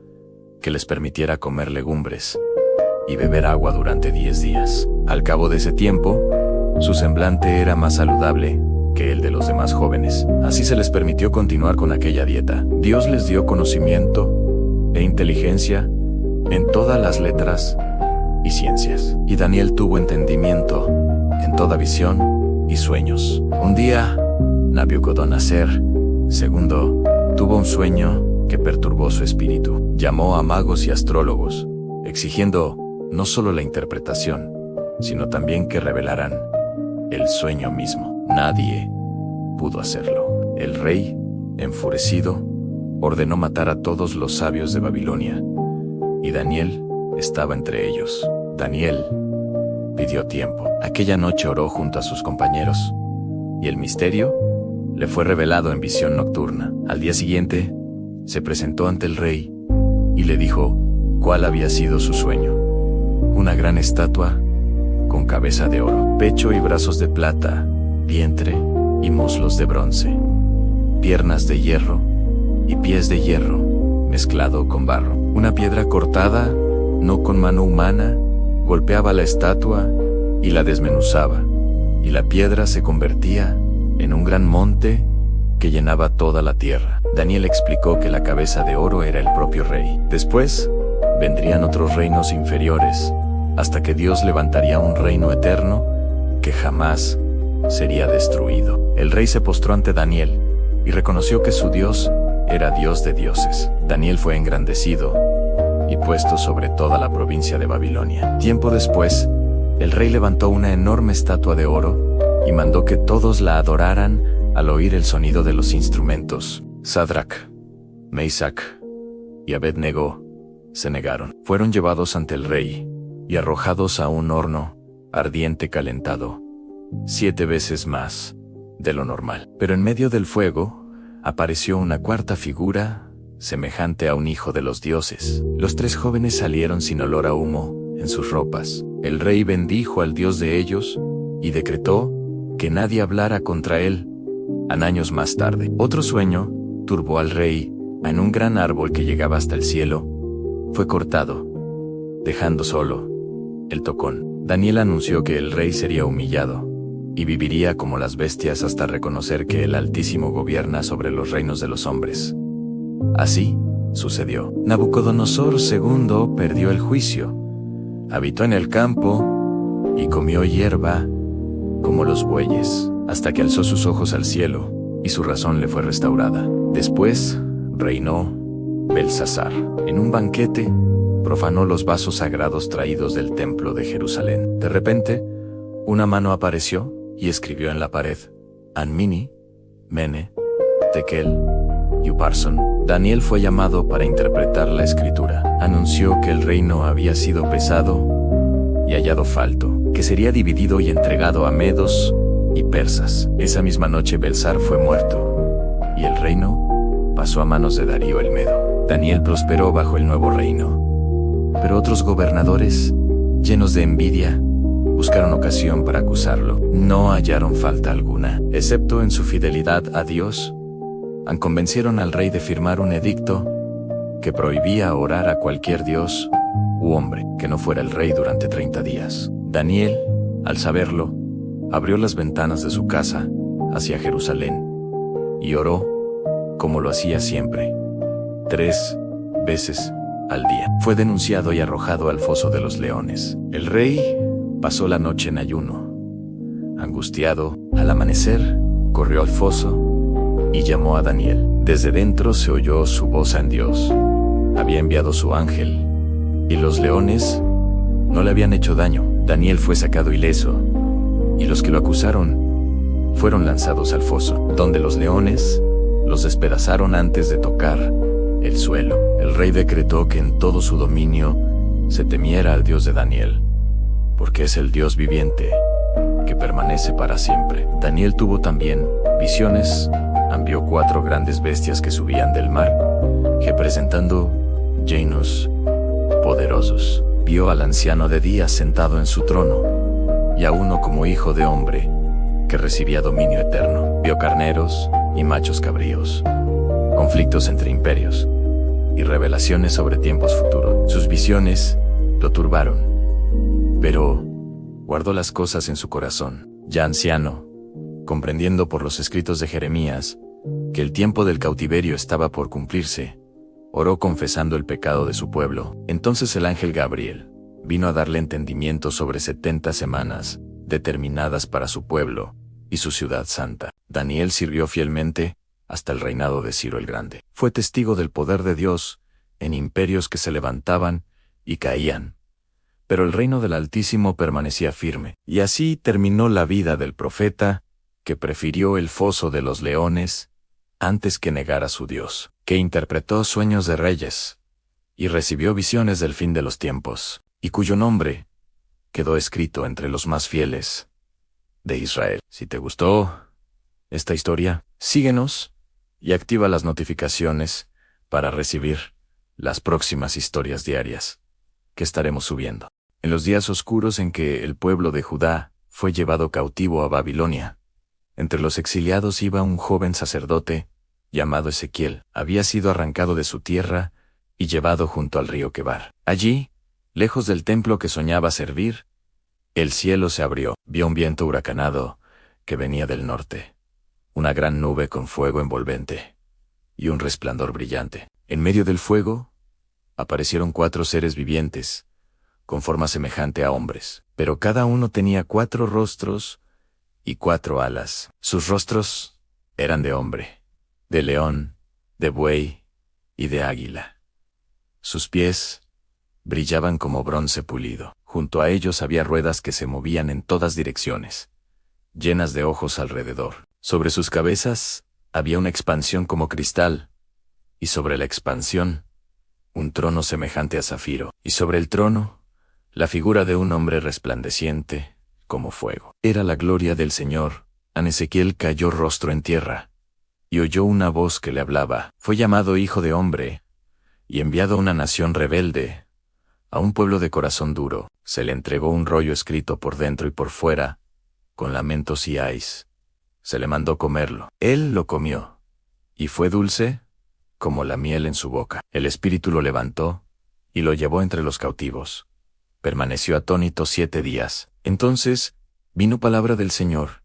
que les permitiera comer legumbres y beber agua durante 10 días. Al cabo de ese tiempo, su semblante era más saludable que el de los demás jóvenes. Así se les permitió continuar con aquella dieta. Dios les dio conocimiento e inteligencia en todas las letras y ciencias. Y Daniel tuvo entendimiento en toda visión y sueños. Un día, Nabucodonosor II tuvo un sueño que perturbó su espíritu. Llamó a magos y astrólogos, exigiendo no solo la interpretación, sino también que revelaran el sueño mismo. Nadie pudo hacerlo. El rey, enfurecido, ordenó matar a todos los sabios de Babilonia, y Daniel estaba entre ellos. Daniel pidió tiempo. Aquella noche oró junto a sus compañeros, y el misterio le fue revelado en visión nocturna. Al día siguiente, se presentó ante el rey y le dijo cuál había sido su sueño. Una gran estatua con cabeza de oro, pecho y brazos de plata, vientre y muslos de bronce, piernas de hierro y pies de hierro mezclado con barro. Una piedra cortada, no con mano humana, golpeaba la estatua y la desmenuzaba, y la piedra se convertía en un gran monte que llenaba toda la tierra. Daniel explicó que la cabeza de oro era el propio rey. Después vendrían otros reinos inferiores, hasta que Dios levantaría un reino eterno que jamás sería destruido. El rey se postró ante Daniel y reconoció que su Dios era Dios de dioses. Daniel fue engrandecido y puesto sobre toda la provincia de Babilonia. Tiempo después, el rey levantó una enorme estatua de oro y mandó que todos la adoraran al oír el sonido de los instrumentos. Sadrach, Mesac y Abednego se negaron. Fueron llevados ante el rey y arrojados a un horno ardiente calentado 7 veces más de lo normal. Pero en medio del fuego apareció una cuarta figura semejante a un hijo de los dioses. Los 3 jóvenes salieron sin olor a humo en sus ropas. El rey bendijo al Dios de ellos y decretó que nadie hablara contra él. Años más tarde, otro sueño turbó al rey. En un gran árbol que llegaba hasta el cielo, fue cortado, dejando solo el tocón. Daniel anunció que el rey sería humillado y viviría como las bestias hasta reconocer que el Altísimo gobierna sobre los reinos de los hombres. Así sucedió. Nabucodonosor II perdió el juicio, habitó en el campo y comió hierba como los bueyes, hasta que alzó sus ojos al cielo y su razón le fue restaurada. Después reinó Belsasar. En un banquete profanó los vasos sagrados traídos del templo de Jerusalén. De repente, una mano apareció y escribió en la pared: Anmini, Mene, Tekel y Uparson. Daniel fue llamado para interpretar la escritura. Anunció que el reino había sido pesado y hallado falto, que sería dividido y entregado a medos y persas. Esa misma noche Belsar fue muerto, y el reino pasó a manos de Darío el Medo. Daniel prosperó bajo el nuevo reino, pero otros gobernadores, llenos de envidia, buscaron ocasión para acusarlo. No hallaron falta alguna, excepto en su fidelidad a Dios. Convencieron al rey de firmar un edicto que prohibía orar a cualquier dios u hombre que no fuera el rey durante 30 días. Daniel, al saberlo, abrió las ventanas de su casa hacia Jerusalén y oró como lo hacía siempre, 3 veces al día. Fue denunciado y arrojado al foso de los leones. El rey pasó la noche en ayuno. Angustiado, al amanecer, corrió al foso y llamó a Daniel. Desde dentro se oyó su voz en Dios. Había enviado su ángel, y los leones no le habían hecho daño. Daniel fue sacado ileso, y los que lo acusaron fueron lanzados al foso, donde los leones los despedazaron antes de tocar el suelo. El rey decretó que en todo su dominio se temiera al Dios de Daniel, porque es el Dios viviente que permanece para siempre. Daniel tuvo también visiones. Vio 4 grandes bestias que subían del mar, representando llenos poderosos. Vio al anciano de días sentado en su trono, y a uno como hijo de hombre, que recibía dominio eterno. Vio carneros y machos cabríos, conflictos entre imperios, y revelaciones sobre tiempos futuros. Sus visiones lo turbaron, pero guardó las cosas en su corazón. Ya anciano, comprendiendo por los escritos de Jeremías que el tiempo del cautiverio estaba por cumplirse, oró confesando el pecado de su pueblo. Entonces el ángel Gabriel vino a darle entendimiento sobre 70 semanas, determinadas para su pueblo y su ciudad santa. Daniel sirvió fielmente hasta el reinado de Ciro el Grande. Fue testigo del poder de Dios en imperios que se levantaban y caían, pero el reino del Altísimo permanecía firme. Y así terminó la vida del profeta, que prefirió el foso de los leones antes que negar a su Dios, que interpretó sueños de reyes y recibió visiones del fin de los tiempos, y cuyo nombre quedó escrito entre los más fieles de Israel. Si te gustó esta historia, síguenos y activa las notificaciones para recibir las próximas historias diarias que estaremos subiendo. En los días oscuros en que el pueblo de Judá fue llevado cautivo a Babilonia, entre los exiliados iba un joven sacerdote llamado Ezequiel. Había sido arrancado de su tierra y llevado junto al río Quebar. Allí, lejos del templo que soñaba servir, el cielo se abrió. Vio un viento huracanado que venía del norte, una gran nube con fuego envolvente y un resplandor brillante. En medio del fuego aparecieron 4 seres vivientes, con forma semejante a hombres, pero cada uno tenía 4 rostros y 4 alas. Sus rostros eran de hombre, de león, de buey y de águila. Sus pies brillaban como bronce pulido. Junto a ellos había ruedas que se movían en todas direcciones, llenas de ojos alrededor. Sobre sus cabezas había una expansión como cristal, y sobre la expansión un trono semejante a zafiro, y sobre el trono la figura de un hombre resplandeciente como fuego. Era la gloria del Señor. A Ezequiel cayó rostro en tierra, y oyó una voz que le hablaba. Fue llamado hijo de hombre, y enviado a una nación rebelde, a un pueblo de corazón duro. Se le entregó un rollo escrito por dentro y por fuera, con lamentos y ayes. Se le mandó comerlo. Él lo comió, y fue dulce como la miel en su boca. El espíritu lo levantó, y lo llevó entre los cautivos. Permaneció atónito 7 días. Entonces vino palabra del Señor.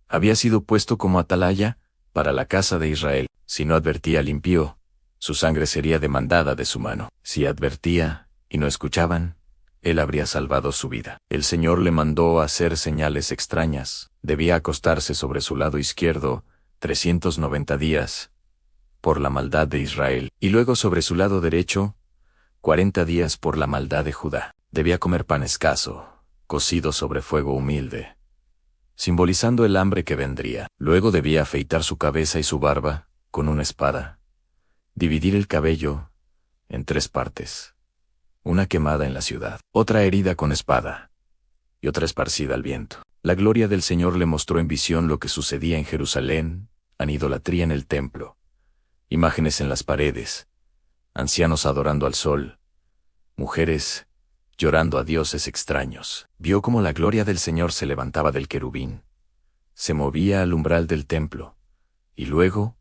Había sido puesto como atalaya para la casa de Israel. Si no advertía al impío, su sangre sería demandada de su mano. Si advertía y no escuchaban, él habría salvado su vida. El Señor le mandó a hacer señales extrañas. Debía acostarse sobre su lado izquierdo 390 días por la maldad de Israel, y luego sobre su lado derecho 40 días por la maldad de Judá. Debía comer pan escaso, cocido sobre fuego humilde, simbolizando el hambre que vendría. Luego debía afeitar su cabeza y su barba con una espada, dividir el cabello en 3 partes, una quemada en la ciudad, otra herida con espada, y otra esparcida al viento. La gloria del Señor le mostró en visión lo que sucedía en Jerusalén, idolatría en el templo, imágenes en las paredes, ancianos adorando al sol, mujeres llorando a dioses extraños. Vio cómo la gloria del Señor se levantaba del querubín, se movía al umbral del templo, y luego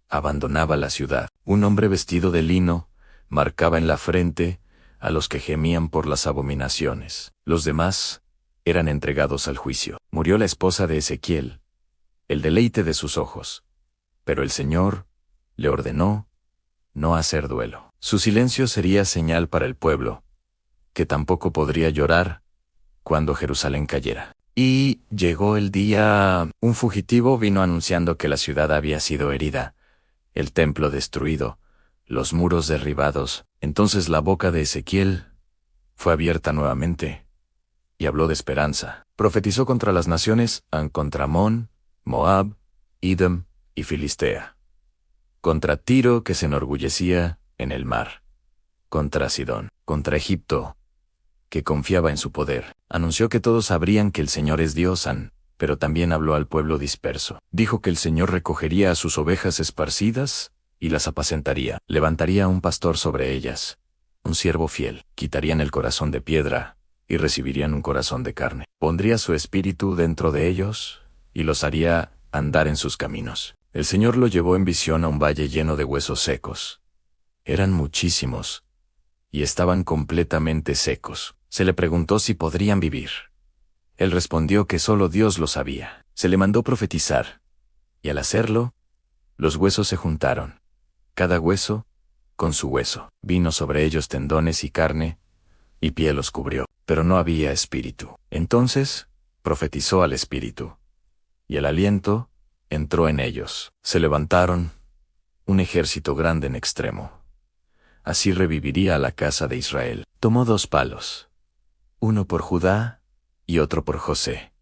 abandonaba la ciudad. Un hombre vestido de lino marcaba en la frente a los que gemían por las abominaciones. Los demás eran entregados al juicio. Murió la esposa de Ezequiel, el deleite de sus ojos, pero el Señor le ordenó no hacer duelo. Su silencio sería señal para el pueblo, que tampoco podría llorar cuando Jerusalén cayera. Y llegó el día. Un fugitivo vino anunciando que la ciudad había sido herida, el templo destruido, los muros derribados. Entonces la boca de Ezequiel fue abierta nuevamente, y habló de esperanza. Profetizó contra las naciones, contra Amón, Moab, Edom y Filistea. Contra Tiro, que se enorgullecía en el mar. Contra Sidón. Contra Egipto, que confiaba en su poder. Anunció que todos sabrían que el Señor es Dios, pero también habló al pueblo disperso. Dijo que el Señor recogería a sus ovejas esparcidas y las apacentaría. Levantaría un pastor sobre ellas, un siervo fiel. Quitarían el corazón de piedra y recibirían un corazón de carne. Pondría su espíritu dentro de ellos y los haría andar en sus caminos. El Señor lo llevó en visión a un valle lleno de huesos secos. Eran muchísimos y estaban completamente secos. Se le preguntó si podrían vivir. Él respondió que solo Dios lo sabía. Se le mandó profetizar, y al hacerlo, los huesos se juntaron, cada hueso con su hueso. Vino sobre ellos tendones y carne, y piel los cubrió, pero no había espíritu. Entonces, profetizó al espíritu, y el aliento entró en ellos. Se levantaron, un ejército grande en extremo. Así reviviría a la casa de Israel. Tomó 2 palos, uno por Judá y otro por José,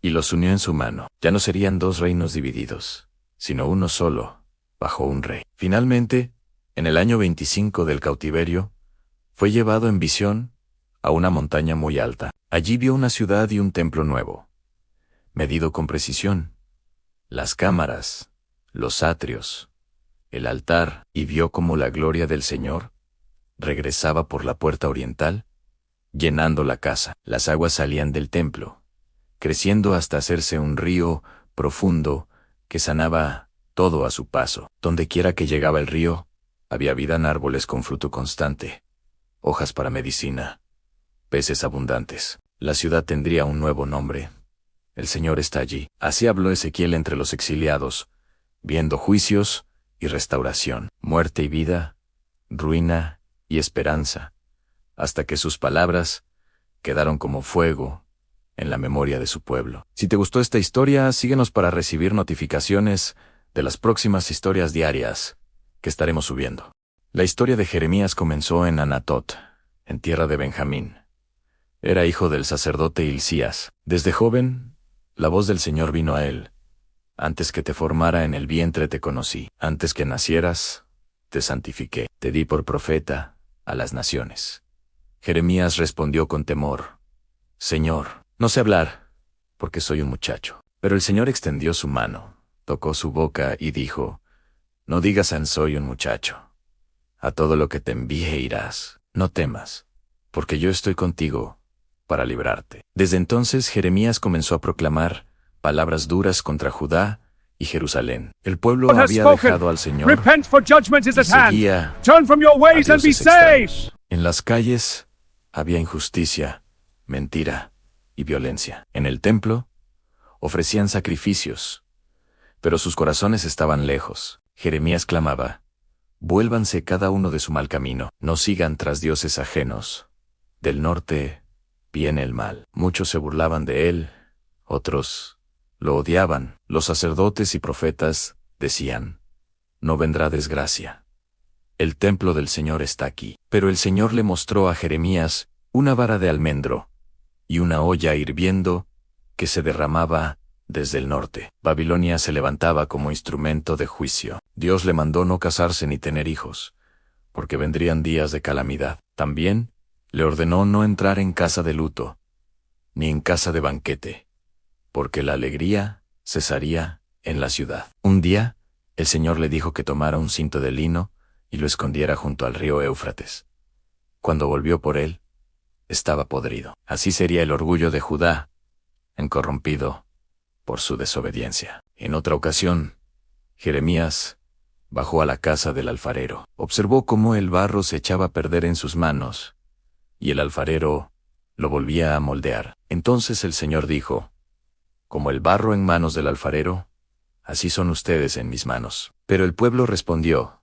y los unió en su mano. Ya no serían 2 reinos divididos, sino uno solo, bajo un rey. Finalmente, en el año 25 del cautiverio, fue llevado en visión a una montaña muy alta. Allí vio una ciudad y un templo nuevo, medido con precisión, las cámaras, los atrios, el altar, y vio cómo la gloria del Señor regresaba por la puerta oriental, llenando la casa. Las aguas salían del templo, creciendo hasta hacerse un río profundo que sanaba todo a su paso. Donde quiera que llegaba el río, había vida en árboles con fruto constante, hojas para medicina, peces abundantes. La ciudad tendría un nuevo nombre. El Señor está allí. Así habló Ezequiel entre los exiliados, viendo juicios y restauración, muerte y vida, ruina y esperanza, hasta que sus palabras quedaron como fuego en la memoria de su pueblo. Si te gustó esta historia, síguenos para recibir notificaciones de las próximas historias diarias que estaremos subiendo. La historia de Jeremías comenzó en Anatot, en tierra de Benjamín. Era hijo del sacerdote Hilcías. Desde joven, la voz del Señor vino a él. Antes que te formara en el vientre te conocí. Antes que nacieras, te santifiqué. Te di por profeta a las naciones. Jeremías respondió con temor: Señor, no sé hablar, porque soy un muchacho. Pero el Señor extendió su mano, tocó su boca y dijo: No digas soy un muchacho. A todo lo que te envíe irás. No temas, porque yo estoy contigo para librarte. Desde entonces Jeremías comenzó a proclamar palabras duras contra Judá y Jerusalén. El pueblo había dejado al Señor y seguía a dioses extraños. En las calles había injusticia, mentira y violencia. En el templo ofrecían sacrificios, pero sus corazones estaban lejos. Jeremías clamaba: Vuélvanse cada uno de su mal camino, no sigan tras dioses ajenos. Del norte viene el mal. Muchos se burlaban de él, otros lo odiaban. Los sacerdotes y profetas decían: No vendrá desgracia. El templo del Señor está aquí. Pero el Señor le mostró a Jeremías una vara de almendro y una olla hirviendo que se derramaba desde el norte. Babilonia se levantaba como instrumento de juicio. Dios le mandó no casarse ni tener hijos, porque vendrían días de calamidad. También le ordenó no entrar en casa de luto, ni en casa de banquete, porque la alegría cesaría en la ciudad. Un día, el Señor le dijo que tomara un cinto de lino y lo escondiera junto al río Éufrates. Cuando volvió por él, estaba podrido. Así sería el orgullo de Judá, corrompido por su desobediencia. En otra ocasión, Jeremías bajó a la casa del alfarero. Observó cómo el barro se echaba a perder en sus manos, y el alfarero lo volvía a moldear. Entonces el Señor dijo: Como el barro en manos del alfarero, así son ustedes en mis manos. Pero el pueblo respondió: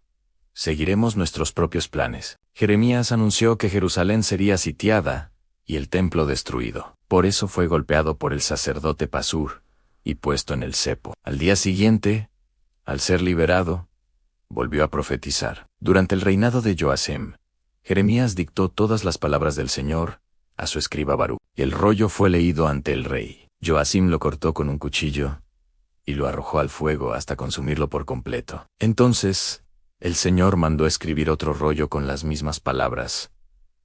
seguiremos nuestros propios planes. Jeremías anunció que Jerusalén sería sitiada y el templo destruido. Por eso fue golpeado por el sacerdote Pasur y puesto en el cepo. Al día siguiente, al ser liberado, volvió a profetizar. Durante el reinado de Joacim, Jeremías dictó todas las palabras del Señor a su escriba Baruc. El rollo fue leído ante el rey. Joacim lo cortó con un cuchillo y lo arrojó al fuego hasta consumirlo por completo. Entonces, el Señor mandó escribir otro rollo con las mismas palabras,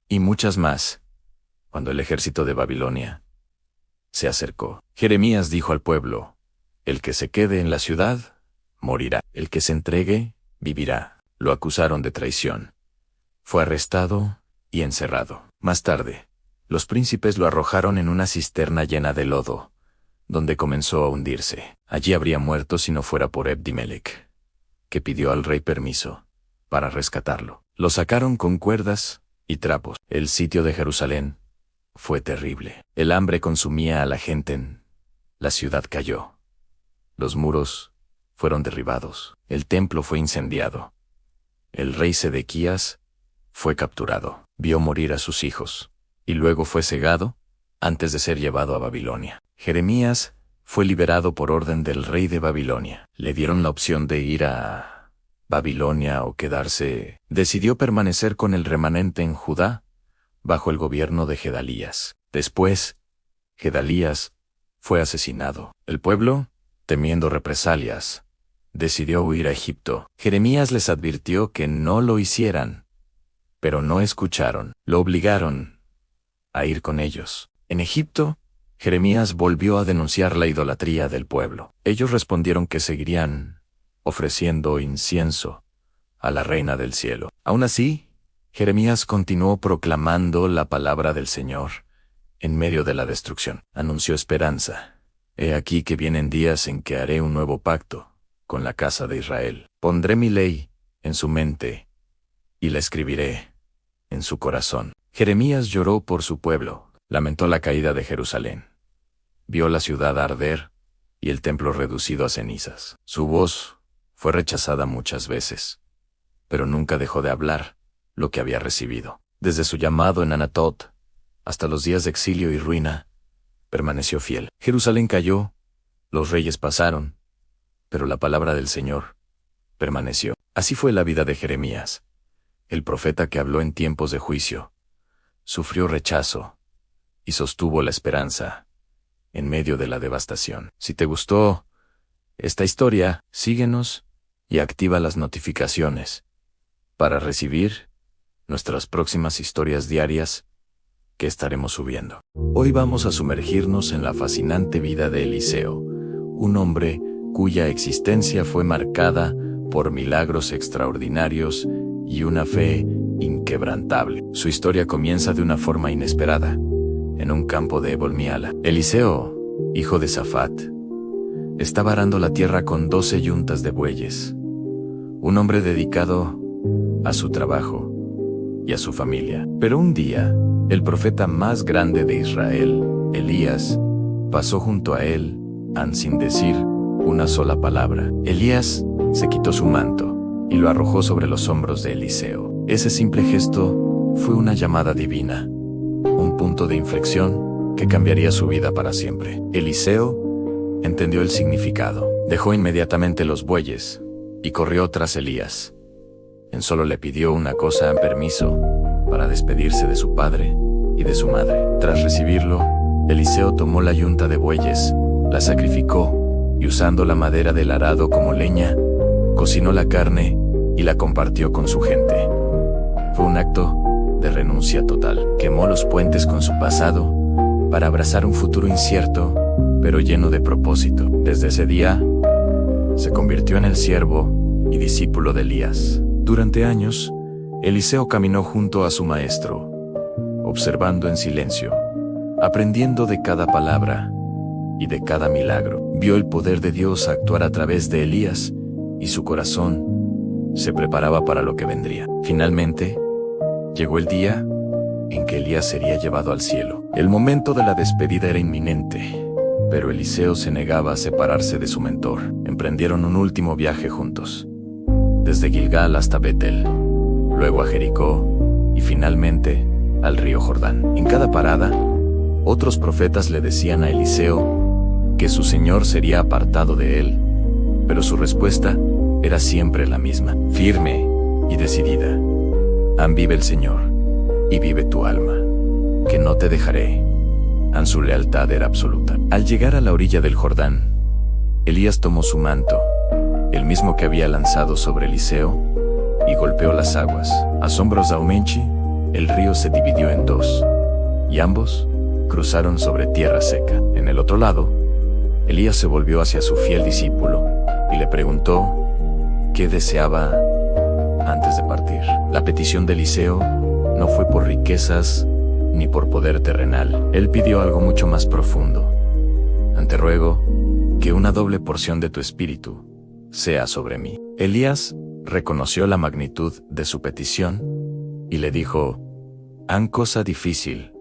y muchas más, cuando el ejército de Babilonia se acercó. Jeremías dijo al pueblo: el que se quede en la ciudad, morirá. El que se entregue, vivirá. Lo acusaron de traición. Fue arrestado y encerrado. Más tarde, los príncipes lo arrojaron en una cisterna llena de lodo, donde comenzó a hundirse. Allí habría muerto si no fuera por Ebed-Melech, que pidió al rey permiso para rescatarlo. Lo sacaron con cuerdas y trapos. El sitio de Jerusalén fue terrible. El hambre consumía a la gente. La ciudad cayó. Los muros fueron derribados. El templo fue incendiado. El rey Sedequías fue capturado. Vio morir a sus hijos, y luego fue cegado antes de ser llevado a Babilonia. Jeremías fue liberado por orden del rey de Babilonia. Le dieron la opción de ir a Babilonia o quedarse. Decidió permanecer con el remanente en Judá, bajo el gobierno de Gedalías. Después, Gedalías fue asesinado. El pueblo, temiendo represalias, decidió huir a Egipto. Jeremías les advirtió que no lo hicieran, pero no escucharon. Lo obligaron a ir con ellos. En Egipto, Jeremías volvió a denunciar la idolatría del pueblo. Ellos respondieron que seguirían ofreciendo incienso a la reina del cielo. Aún así, Jeremías continuó proclamando la palabra del Señor en medio de la destrucción. Anunció esperanza. He aquí que vienen días en que haré un nuevo pacto con la casa de Israel. Pondré mi ley en su mente y la escribiré en su corazón. Jeremías lloró por su pueblo, lamentó la caída de Jerusalén. Vio la ciudad arder y el templo reducido a cenizas. Su voz fue rechazada muchas veces, pero nunca dejó de hablar lo que había recibido. Desde su llamado en Anatot hasta los días de exilio y ruina, permaneció fiel. Jerusalén cayó, los reyes pasaron, pero la palabra del Señor permaneció. Así fue la vida de Jeremías, el profeta que habló en tiempos de juicio. Sufrió rechazo y sostuvo la esperanza en medio de la devastación. Si te gustó esta historia, síguenos y activa las notificaciones para recibir nuestras próximas historias diarias que estaremos subiendo. Hoy vamos a sumergirnos en la fascinante vida de Eliseo, un hombre cuya existencia fue marcada por milagros extraordinarios y una fe inquebrantable. Su historia comienza de una forma inesperada, en un campo de Ebol-Miala. Eliseo, hijo de Safat, estaba arando la tierra con 12 yuntas de bueyes, un hombre dedicado a su trabajo y a su familia. Pero un día, el profeta más grande de Israel, Elías, pasó junto a él, sin decir una sola palabra. Elías se quitó su manto y lo arrojó sobre los hombros de Eliseo. Ese simple gesto fue una llamada divina, un punto de inflexión que cambiaría su vida para siempre. Eliseo entendió el significado. Dejó inmediatamente los bueyes y corrió tras Elías. Solo le pidió una cosa: permiso para despedirse de su padre y de su madre. Tras recibirlo, Eliseo tomó la yunta de bueyes, la sacrificó y, usando la madera del arado como leña, cocinó la carne y la compartió con su gente. Fue un acto de renuncia total. Quemó los puentes con su pasado para abrazar un futuro incierto, pero lleno de propósito. Desde ese día, se convirtió en el siervo y discípulo de Elías. Durante años, Eliseo caminó junto a su maestro, observando en silencio, aprendiendo de cada palabra y de cada milagro. Vio el poder de Dios actuar a través de Elías y su corazón se preparaba para lo que vendría. Finalmente, llegó el día en que Elías sería llevado al cielo. El momento de la despedida era inminente, pero Eliseo se negaba a separarse de su mentor. Emprendieron un último viaje juntos. desde Gilgal hasta Betel, luego a Jericó y finalmente al río Jordán. En cada parada, otros profetas le decían a Eliseo que su Señor sería apartado de él, pero su respuesta era siempre la misma, firme y decidida. Vive el Señor, y vive tu alma, que no te dejaré. Su lealtad era absoluta. Al llegar a la orilla del Jordán, Elías tomó su manto, el mismo que había lanzado sobre Eliseo, y golpeó las aguas. Asombrosamente, el río se dividió en dos, y ambos cruzaron sobre tierra seca. En el otro lado, Elías se volvió hacia su fiel discípulo y le preguntó qué deseaba antes de partir. La petición de Eliseo no fue por riquezas ni por poder terrenal. Él pidió algo mucho más profundo. Te ruego que una doble porción de tu espíritu sea sobre mí. Elías reconoció la magnitud de su petición y le dijo: cosa difícil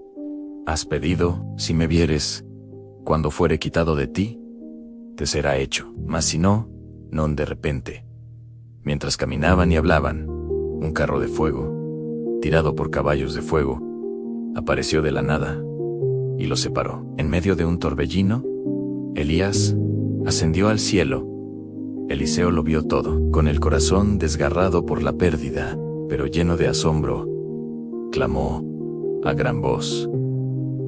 has pedido. Si me vieres, cuando fuere quitado de ti, te será hecho. Mas si no, de repente. Mientras caminaban y hablaban, un carro de fuego, tirado por caballos de fuego, apareció de la nada y los separó. En medio de un torbellino, Elías ascendió al cielo. Eliseo lo vio todo, con el corazón desgarrado por la pérdida, pero lleno de asombro, clamó a gran voz: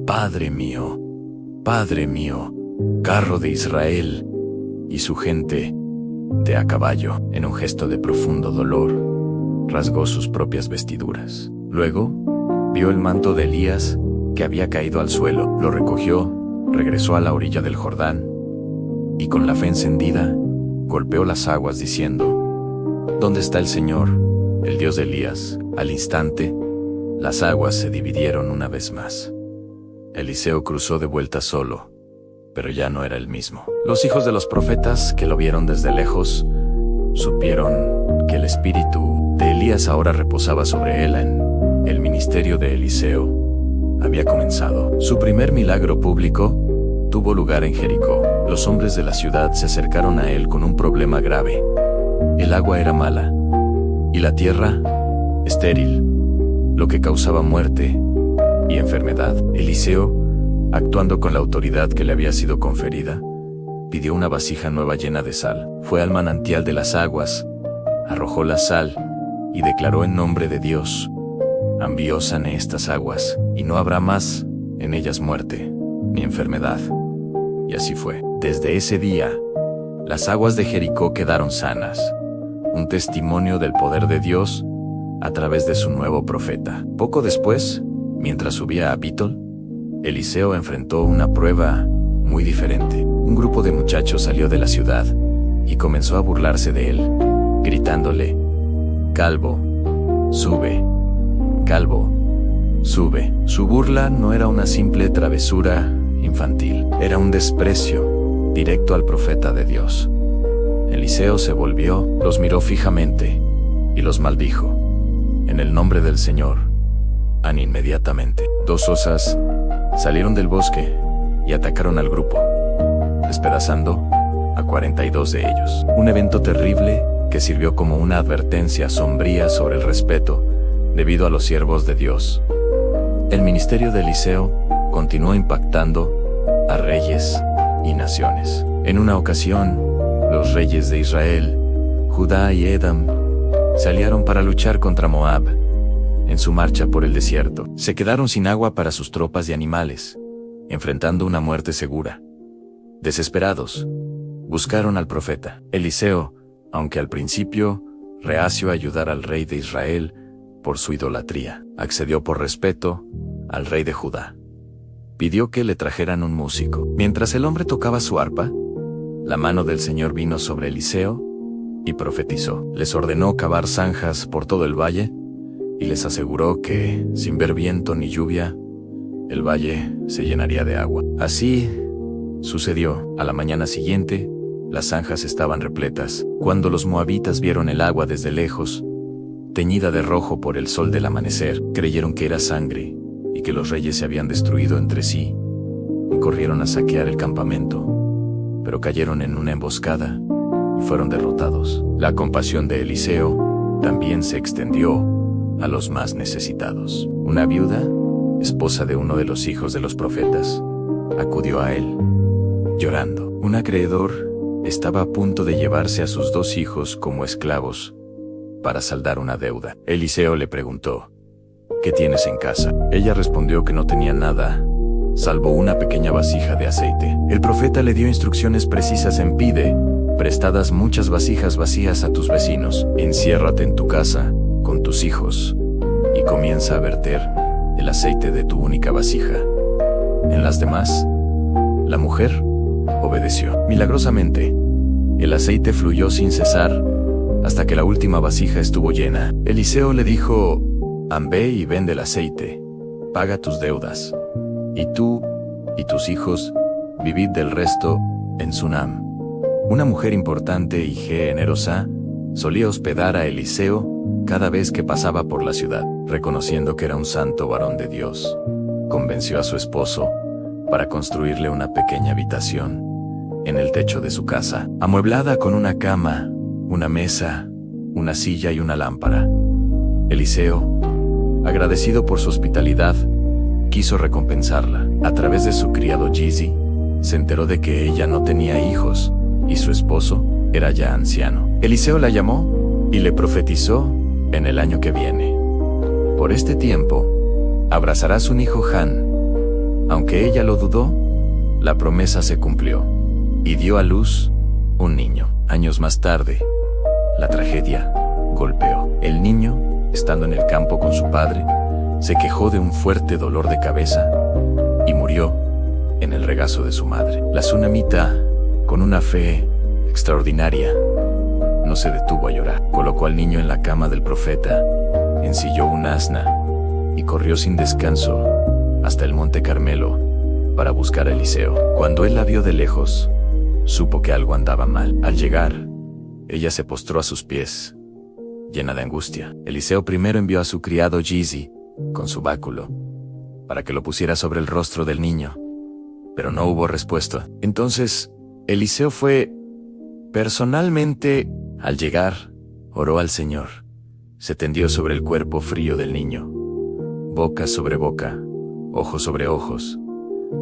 Padre mío, carro de Israel y su gente de a caballo. En un gesto de profundo dolor, rasgó sus propias vestiduras. Luego, vio el manto de Elías que había caído al suelo, lo recogió, regresó a la orilla del Jordán y con la fe encendida, golpeó las aguas diciendo: ¿Dónde está el Señor, el Dios de Elías? Al instante, las aguas se dividieron una vez más. Eliseo cruzó de vuelta solo, pero ya no era el mismo. Los hijos de los profetas que lo vieron desde lejos, supieron que el espíritu de Elías ahora reposaba sobre él. El ministerio de Eliseo había comenzado. Su primer milagro público tuvo lugar en Jericó. Los hombres de la ciudad se acercaron a él con un problema grave. El agua era mala y la tierra estéril, lo que causaba muerte y enfermedad. Eliseo, actuando con la autoridad que le había sido conferida, pidió una vasija nueva llena de sal. Fue al manantial de las aguas, arrojó la sal y declaró en nombre de Dios: Envío sane estas aguas, y no habrá más en ellas muerte ni enfermedad. Y así fue. Desde ese día, las aguas de Jericó quedaron sanas, un testimonio del poder de Dios a través de su nuevo profeta. Poco después, mientras subía a Betel, Eliseo enfrentó una prueba muy diferente. Un grupo de muchachos salió de la ciudad y comenzó a burlarse de él, gritándole: Calvo, sube. Calvo, sube. Su burla no era una simple travesura infantil, era un desprecio directo al profeta de Dios. Eliseo se volvió, los miró fijamente y los maldijo. En el nombre del Señor, inmediatamente. Dos osas salieron del bosque y atacaron al grupo, despedazando a 42 de ellos. Un evento terrible que sirvió como una advertencia sombría sobre el respeto debido a los siervos de Dios. El ministerio de Eliseo continuó impactando a reyes y naciones. En una ocasión, los reyes de Israel, Judá y Edom salieron para luchar contra Moab. En su marcha por el desierto, se quedaron sin agua para sus tropas y animales, enfrentando una muerte segura. Desesperados, buscaron al profeta. Eliseo, aunque al principio reacio a ayudar al rey de Israel por su idolatría, accedió por respeto al rey de Judá. Pidió que le trajeran un músico. Mientras el hombre tocaba su arpa, la mano del Señor vino sobre Eliseo y profetizó. Les ordenó cavar zanjas por todo el valle y les aseguró que, sin ver viento ni lluvia, el valle se llenaría de agua. Así sucedió. A la mañana siguiente, las zanjas estaban repletas. Cuando los moabitas vieron el agua desde lejos, teñida de rojo por el sol del amanecer, creyeron que era sangre y que los reyes se habían destruido entre sí, y corrieron a saquear el campamento, pero cayeron en una emboscada y fueron derrotados. La compasión de Eliseo también se extendió a los más necesitados. Una viuda, esposa de uno de los hijos de los profetas, acudió a él, llorando. Un acreedor estaba a punto de llevarse a sus 2 hijos como esclavos para saldar una deuda. Eliseo le preguntó: ¿qué tienes en casa? Ella respondió que no tenía nada, salvo una pequeña vasija de aceite. El profeta le dio instrucciones precisas en: pide prestadas muchas vasijas vacías a tus vecinos. Enciérrate en tu casa con tus hijos y comienza a verter el aceite de tu única vasija en las demás. La mujer obedeció. Milagrosamente, el aceite fluyó sin cesar hasta que la última vasija estuvo llena. Eliseo le dijo: ve y vende el aceite, paga tus deudas, y tú y tus hijos vivid del resto en Sunam. Una mujer importante y generosa solía hospedar a Eliseo cada vez que pasaba por la ciudad. Reconociendo que era un santo varón de Dios, convenció a su esposo para construirle una pequeña habitación en el techo de su casa, amueblada con una cama, una mesa, una silla y una lámpara. Eliseo, agradecido por su hospitalidad, quiso recompensarla. A través de su criado Gizi, se enteró de que ella no tenía hijos y su esposo era ya anciano. Eliseo la llamó y le profetizó: en el año que viene, por este tiempo, abrazarás un hijo Han. Aunque ella lo dudó, la promesa se cumplió y dio a luz un niño. Años más tarde, la tragedia golpeó. El niño, estando en el campo con su padre, se quejó de un fuerte dolor de cabeza y murió en el regazo de su madre. La tsunamita, con una fe extraordinaria, no se detuvo a llorar. Colocó al niño en la cama del profeta, ensilló un asna y corrió sin descanso hasta el monte Carmelo para buscar a Eliseo. Cuando él la vio de lejos, supo que algo andaba mal. Al llegar, ella se postró a sus pies, llena de angustia. Eliseo primero envió a su criado Gizi con su báculo para que lo pusiera sobre el rostro del niño, pero no hubo respuesta. Entonces, Eliseo fue personalmente. Al llegar, oró al Señor, se tendió sobre el cuerpo frío del niño, boca sobre boca, ojos sobre ojos,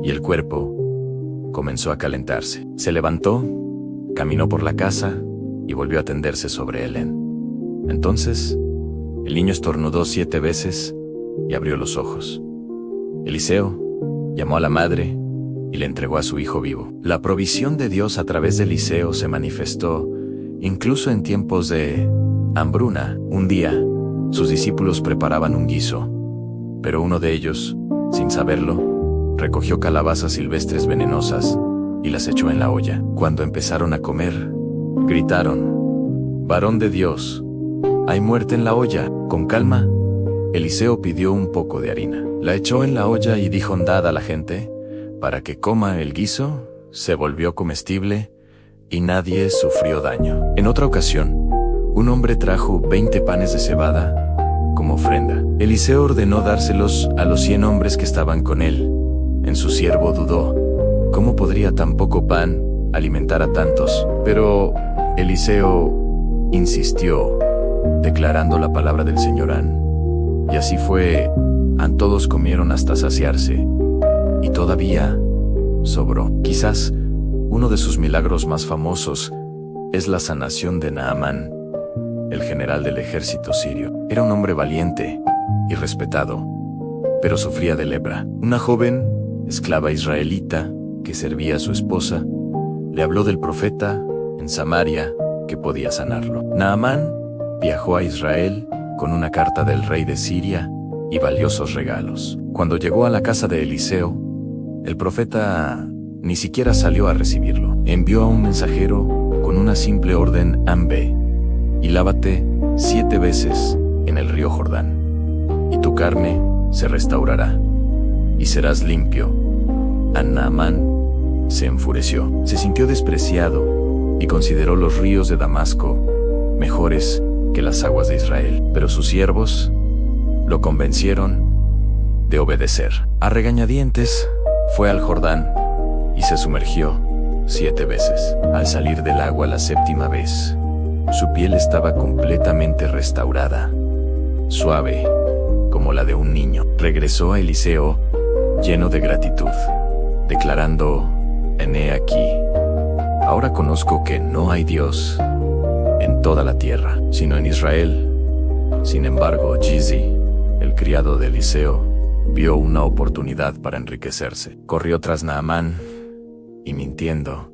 y el cuerpo comenzó a calentarse. Se levantó, caminó por la casa y volvió a tenderse sobre él. Entonces, el niño estornudó 7 veces y abrió los ojos. Eliseo llamó a la madre y le entregó a su hijo vivo. La provisión de Dios a través de Eliseo se manifestó incluso en tiempos de hambruna. Un día, sus discípulos preparaban un guiso, pero uno de ellos, sin saberlo, recogió calabazas silvestres venenosas y las echó en la olla. Cuando empezaron a comer, gritaron: «Varón de Dios, hay muerte en la olla». Con calma, Eliseo pidió un poco de harina. La echó en la olla y dijo: «Dad a la gente para que coma el guiso». Se volvió comestible y nadie sufrió daño. En otra ocasión, un hombre trajo 20 panes de cebada como ofrenda. Eliseo ordenó dárselos a los 100 hombres que estaban con él. Su siervo dudó: ¿cómo podría tan poco pan alimentar a tantos? Pero Eliseo insistió, declarando la palabra del Señor. Y así fue. Todos comieron hasta saciarse, y todavía sobró. Quizás uno de sus milagros más famosos es la sanación de Naamán, el general del ejército sirio. Era un hombre valiente y respetado, pero sufría de lepra. Una joven esclava israelita que servía a su esposa le habló del profeta en Samaria que podía sanarlo. Naamán viajó a Israel con una carta del rey de Siria y valiosos regalos. Cuando llegó a la casa de Eliseo, el profeta ni siquiera salió a recibirlo. Envió a un mensajero con una simple orden: «Ve y lávate 7 veces en el río Jordán, y tu carne se restaurará, y serás limpio». Naamán se enfureció, se sintió despreciado y consideró los ríos de Damasco mejores que las aguas de Israel. Pero sus siervos lo convencieron de obedecer. A regañadientes fue al Jordán y se sumergió 7 veces. Al salir del agua la 7ª vez, su piel estaba completamente restaurada, suave, como la de un niño. Regresó a Eliseo, lleno de gratitud, declarando: Heme aquí. Ahora conozco que no hay Dios en toda la tierra, sino en Israel. Sin embargo, Gizi, el criado de Eliseo, vio una oportunidad para enriquecerse. Corrió tras Naamán y, mintiendo,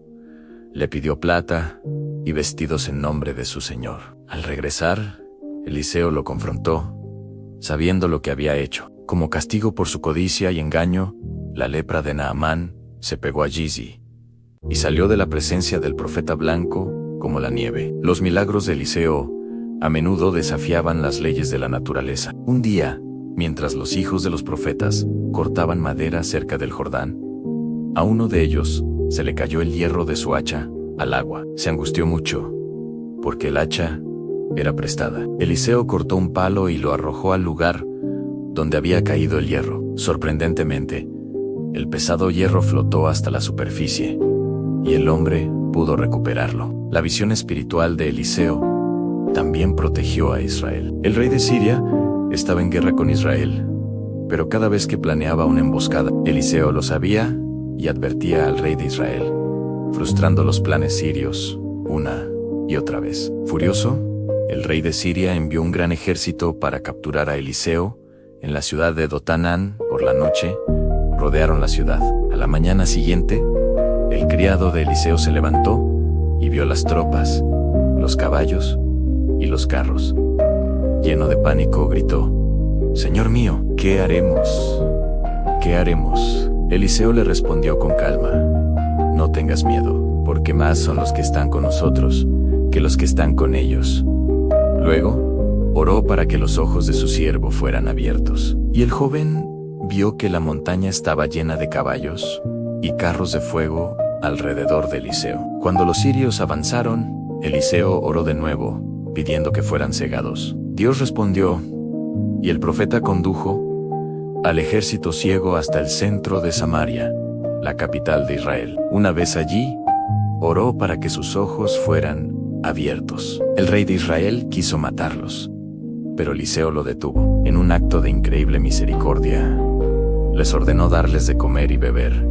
le pidió plata y vestidos en nombre de su señor. Al regresar, Eliseo lo confrontó, sabiendo lo que había hecho. Como castigo por su codicia y engaño, la lepra de Naamán se pegó a Gizi y salió de la presencia del profeta blanco como la nieve. Los milagros de Eliseo a menudo desafiaban las leyes de la naturaleza. Un día, mientras los hijos de los profetas cortaban madera cerca del Jordán, a uno de ellos se le cayó el hierro de su hacha al agua. Se angustió mucho, porque el hacha era prestada. Eliseo cortó un palo y lo arrojó al lugar donde había caído el hierro. Sorprendentemente, el pesado hierro flotó hasta la superficie, y el hombre pudo recuperarlo. La visión espiritual de Eliseo también protegió a Israel. El rey de Siria estaba en guerra con Israel, pero cada vez que planeaba una emboscada, Eliseo lo sabía y advertía al rey de Israel, frustrando los planes sirios una y otra vez. Furioso, el rey de Siria envió un gran ejército para capturar a Eliseo en la ciudad de Dotanán. Por la noche, rodearon la ciudad. A la mañana siguiente, el criado de Eliseo se levantó y vio las tropas, los caballos y los carros. Lleno de pánico, gritó: «Señor mío, ¿qué haremos? ¿Qué haremos?». Eliseo le respondió con calma: «No tengas miedo, porque más son los que están con nosotros que los que están con ellos». Luego, oró para que los ojos de su siervo fueran abiertos. Y el joven vio que la montaña estaba llena de caballos y carros de fuego alrededor de Eliseo. Cuando los sirios avanzaron, Eliseo oró de nuevo, pidiendo que fueran cegados. Dios respondió, y el profeta condujo al ejército ciego hasta el centro de Samaria, la capital de Israel. Una vez allí, oró para que sus ojos fueran abiertos. El rey de Israel quiso matarlos, pero Eliseo lo detuvo. En un acto de increíble misericordia, les ordenó darles de comer y beber,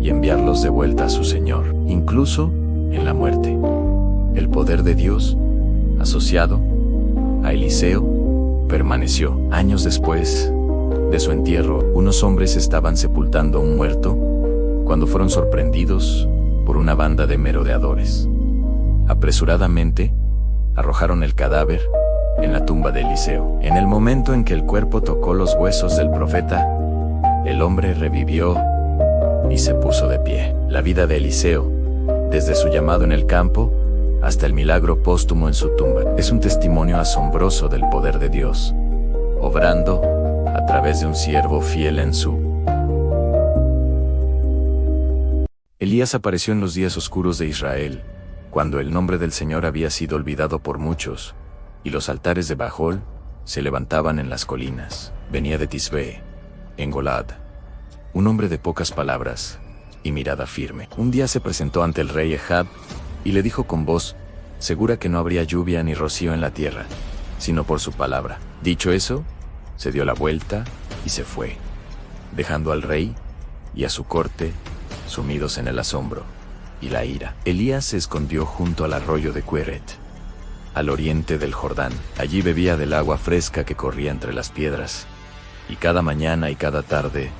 y enviarlos de vuelta a su señor, incluso en la muerte. El poder de Dios, asociado a Eliseo, permaneció. Años después de su entierro, unos hombres estaban sepultando a un muerto cuando fueron sorprendidos por una banda de merodeadores. Apresuradamente, arrojaron el cadáver en la tumba de Eliseo. En el momento en que el cuerpo tocó los huesos del profeta, el hombre revivió y se puso de pie. La vida de Eliseo, desde su llamado en el campo hasta el milagro póstumo en su tumba, es un testimonio asombroso del poder de Dios, obrando a través de un siervo fiel en su. Elías apareció en los días oscuros de Israel, cuando el nombre del Señor había sido olvidado por muchos, y los altares de Bajol se levantaban en las colinas. Venía de Tisbe, en Golad, un hombre de pocas palabras y mirada firme. Un día se presentó ante el rey Ahab y le dijo con voz segura que no habría lluvia ni rocío en la tierra, sino por su palabra. Dicho eso, se dio la vuelta y se fue, dejando al rey y a su corte sumidos en el asombro y la ira. Elías se escondió junto al arroyo de Queret, al oriente del Jordán. Allí bebía del agua fresca que corría entre las piedras, y cada mañana y cada tarde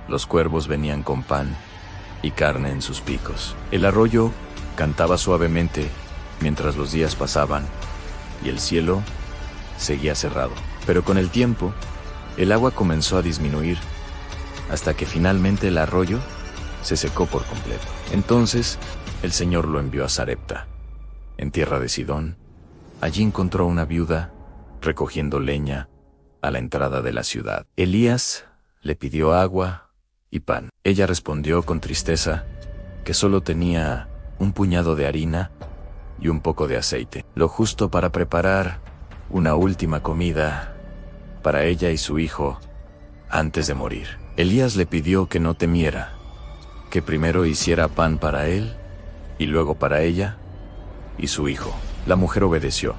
los cuervos venían con pan y carne en sus picos. El arroyo cantaba suavemente mientras los días pasaban, y el cielo seguía cerrado. Pero con el tiempo, el agua comenzó a disminuir, hasta que finalmente el arroyo se secó por completo. Entonces, el Señor lo envió a Sarepta, en tierra de Sidón. Allí encontró una viuda recogiendo leña a la entrada de la ciudad. Elías le pidió agua y pan. Ella respondió con tristeza que solo tenía un puñado de harina y un poco de aceite, lo justo para preparar una última comida para ella y su hijo antes de morir. Elías le pidió que no temiera, que primero hiciera pan para él y luego para ella y su hijo. La mujer obedeció,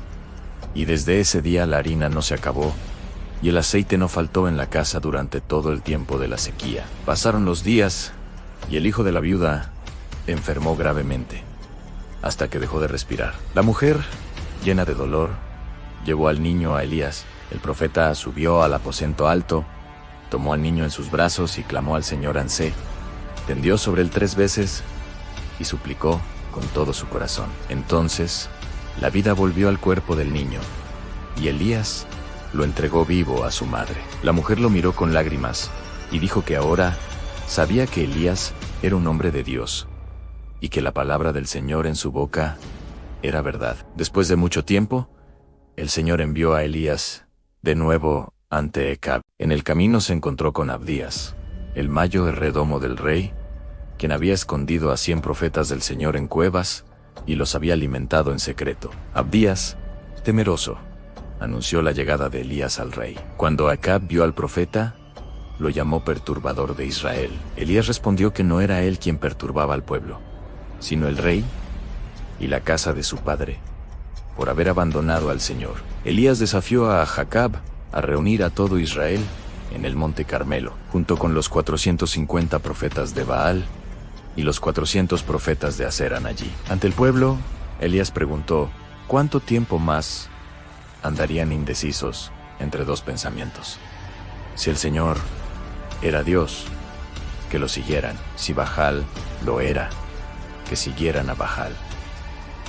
y desde ese día la harina no se acabó, y el aceite no faltó en la casa durante todo el tiempo de la sequía. Pasaron los días, y el hijo de la viuda enfermó gravemente, hasta que dejó de respirar. La mujer, llena de dolor, llevó al niño a Elías. El profeta subió al aposento alto, tomó al niño en sus brazos y clamó al Señor Ansé. Tendió sobre él 3 veces y suplicó con todo su corazón. Entonces, la vida volvió al cuerpo del niño, y Elías lo entregó vivo a su madre. La mujer lo miró con lágrimas y dijo que ahora sabía que Elías era un hombre de Dios y que la palabra del Señor en su boca era verdad. Después de mucho tiempo, el Señor envió a Elías de nuevo ante Acab. En el camino se encontró con Abdías, el mayordomo del rey, quien había escondido a 100 profetas del Señor en cuevas y los había alimentado en secreto. Abdías, temeroso, anunció la llegada de Elías al rey. Cuando Acab vio al profeta, lo llamó perturbador de Israel. Elías respondió que no era él quien perturbaba al pueblo, sino el rey y la casa de su padre, por haber abandonado al Señor. Elías desafió a Acab a reunir a todo Israel en el monte Carmelo, junto con los 450 profetas de Baal y los 400 profetas de Acera allí. Ante el pueblo, Elías preguntó, ¿cuánto tiempo más andarían indecisos entre 2 pensamientos? Si el Señor era Dios, que lo siguieran. Si Baal lo era, que siguieran a Baal.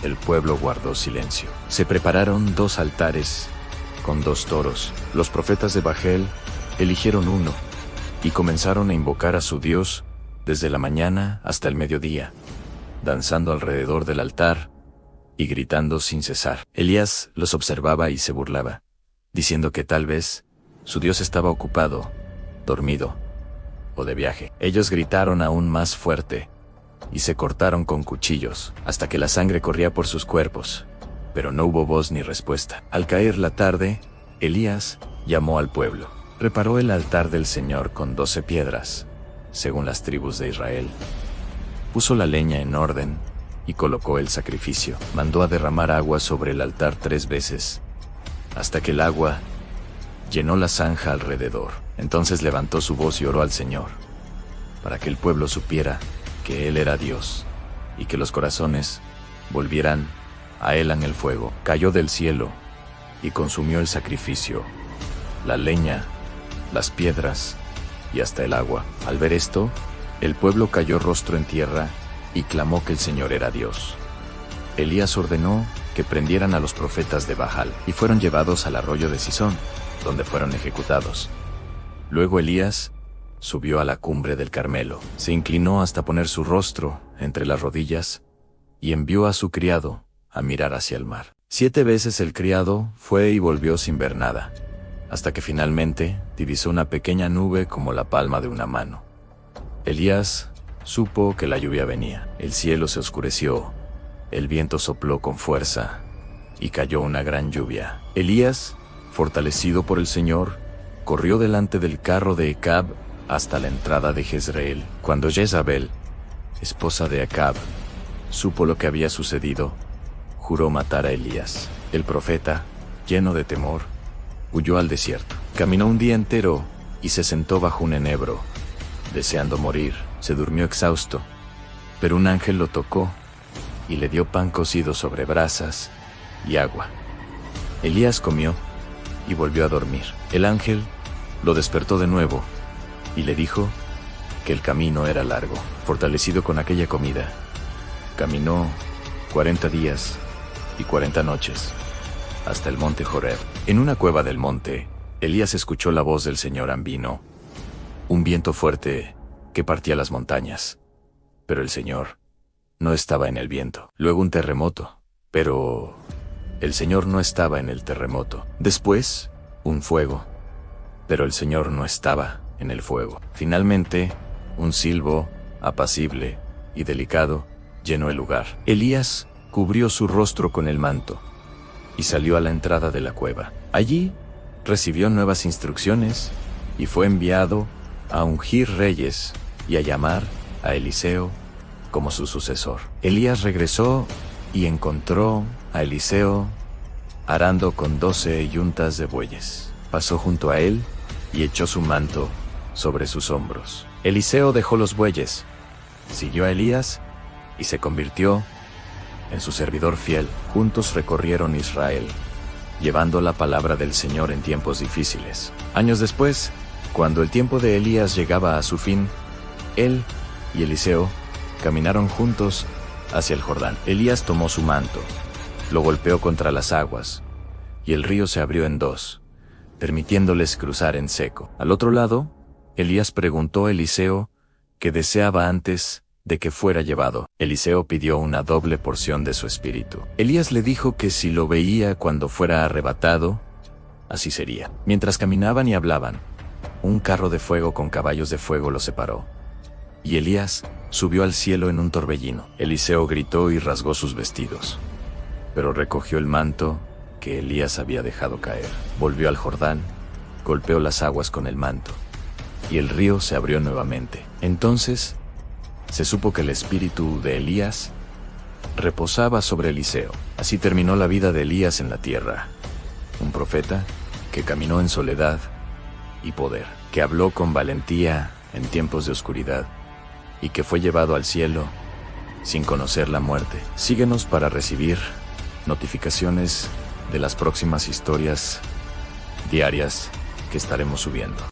El pueblo guardó silencio. Se prepararon 2 altares con 2 toros. Los profetas de Baal eligieron uno y comenzaron a invocar a su Dios desde la mañana hasta el mediodía, danzando alrededor del altar y gritando sin cesar. Elías los observaba y se burlaba, diciendo que tal vez su Dios estaba ocupado, dormido o de viaje. Ellos gritaron aún más fuerte y se cortaron con cuchillos hasta que la sangre corría por sus cuerpos, pero no hubo voz ni respuesta. Al caer la tarde, Elías llamó al pueblo. Reparó el altar del Señor con 12 piedras, según las tribus de Israel. Puso la leña en orden y colocó el sacrificio. Mandó a derramar agua sobre el altar 3 veces, hasta que el agua llenó la zanja alrededor. Entonces levantó su voz y oró al Señor, para que el pueblo supiera que Él era Dios, y que los corazones volvieran a Él en el fuego. Cayó del cielo y consumió el sacrificio, la leña, las piedras y hasta el agua. Al ver esto, el pueblo cayó rostro en tierra y clamó que el Señor era Dios. Elías ordenó que prendieran a los profetas de Baal y fueron llevados al arroyo de Sisón, donde fueron ejecutados. Luego Elías subió a la cumbre del Carmelo, se inclinó hasta poner su rostro entre las rodillas y envió a su criado a mirar hacia el mar. 7 veces el criado fue y volvió sin ver nada, hasta que finalmente divisó una pequeña nube como la palma de una mano. Elías supo que la lluvia venía. El cielo se oscureció, el viento sopló con fuerza y cayó una gran lluvia. Elías, fortalecido por el Señor, corrió delante del carro de Acab hasta la entrada de Jezreel. Cuando Jezabel, esposa de Acab, supo lo que había sucedido, juró matar a Elías. El profeta, lleno de temor, huyó al desierto. Caminó un día entero y se sentó bajo un enebro, deseando morir. Se durmió exhausto, pero un ángel lo tocó y le dio pan cocido sobre brasas y agua. Elías comió y volvió a dormir. El ángel lo despertó de nuevo y le dijo que el camino era largo. Fortalecido con aquella comida, caminó 40 días y 40 noches hasta el monte Joreb. En una cueva del monte, Elías escuchó la voz del Señor Ambino, un viento fuerte que partía las montañas, pero el Señor no estaba en el viento. Luego un terremoto, pero el Señor no estaba en el terremoto. Después, un fuego, pero el Señor no estaba en el fuego. Finalmente, un silbo apacible y delicado llenó el lugar. Elías cubrió su rostro con el manto y salió a la entrada de la cueva. Allí recibió nuevas instrucciones y fue enviado a ungir reyes y a llamar a Eliseo, como su sucesor. Elías regresó y encontró a Eliseo arando con 12 yuntas de bueyes. Pasó junto a él y echó su manto sobre sus hombros. Eliseo dejó los bueyes, siguió a Elías y se convirtió en su servidor fiel. Juntos recorrieron Israel, llevando la palabra del Señor en tiempos difíciles. Años después, cuando el tiempo de Elías llegaba a su fin, él y Eliseo caminaron juntos hacia el Jordán. Elías tomó su manto, lo golpeó contra las aguas, y el río se abrió en dos, permitiéndoles cruzar en seco. Al otro lado, Elías preguntó a Eliseo qué deseaba antes de que fuera llevado. Eliseo pidió una doble porción de su espíritu. Elías le dijo que si lo veía cuando fuera arrebatado, así sería. Mientras caminaban y hablaban, un carro de fuego con caballos de fuego los separó, y Elías subió al cielo en un torbellino. Eliseo gritó y rasgó sus vestidos, pero recogió el manto que Elías había dejado caer. Volvió al Jordán, golpeó las aguas con el manto, y el río se abrió nuevamente. Entonces se supo que el espíritu de Elías reposaba sobre Eliseo. Así terminó la vida de Elías en la tierra, un profeta que caminó en soledad y poder, que habló con valentía en tiempos de oscuridad, y que fue llevado al cielo sin conocer la muerte. Síguenos para recibir notificaciones de las próximas historias diarias que estaremos subiendo.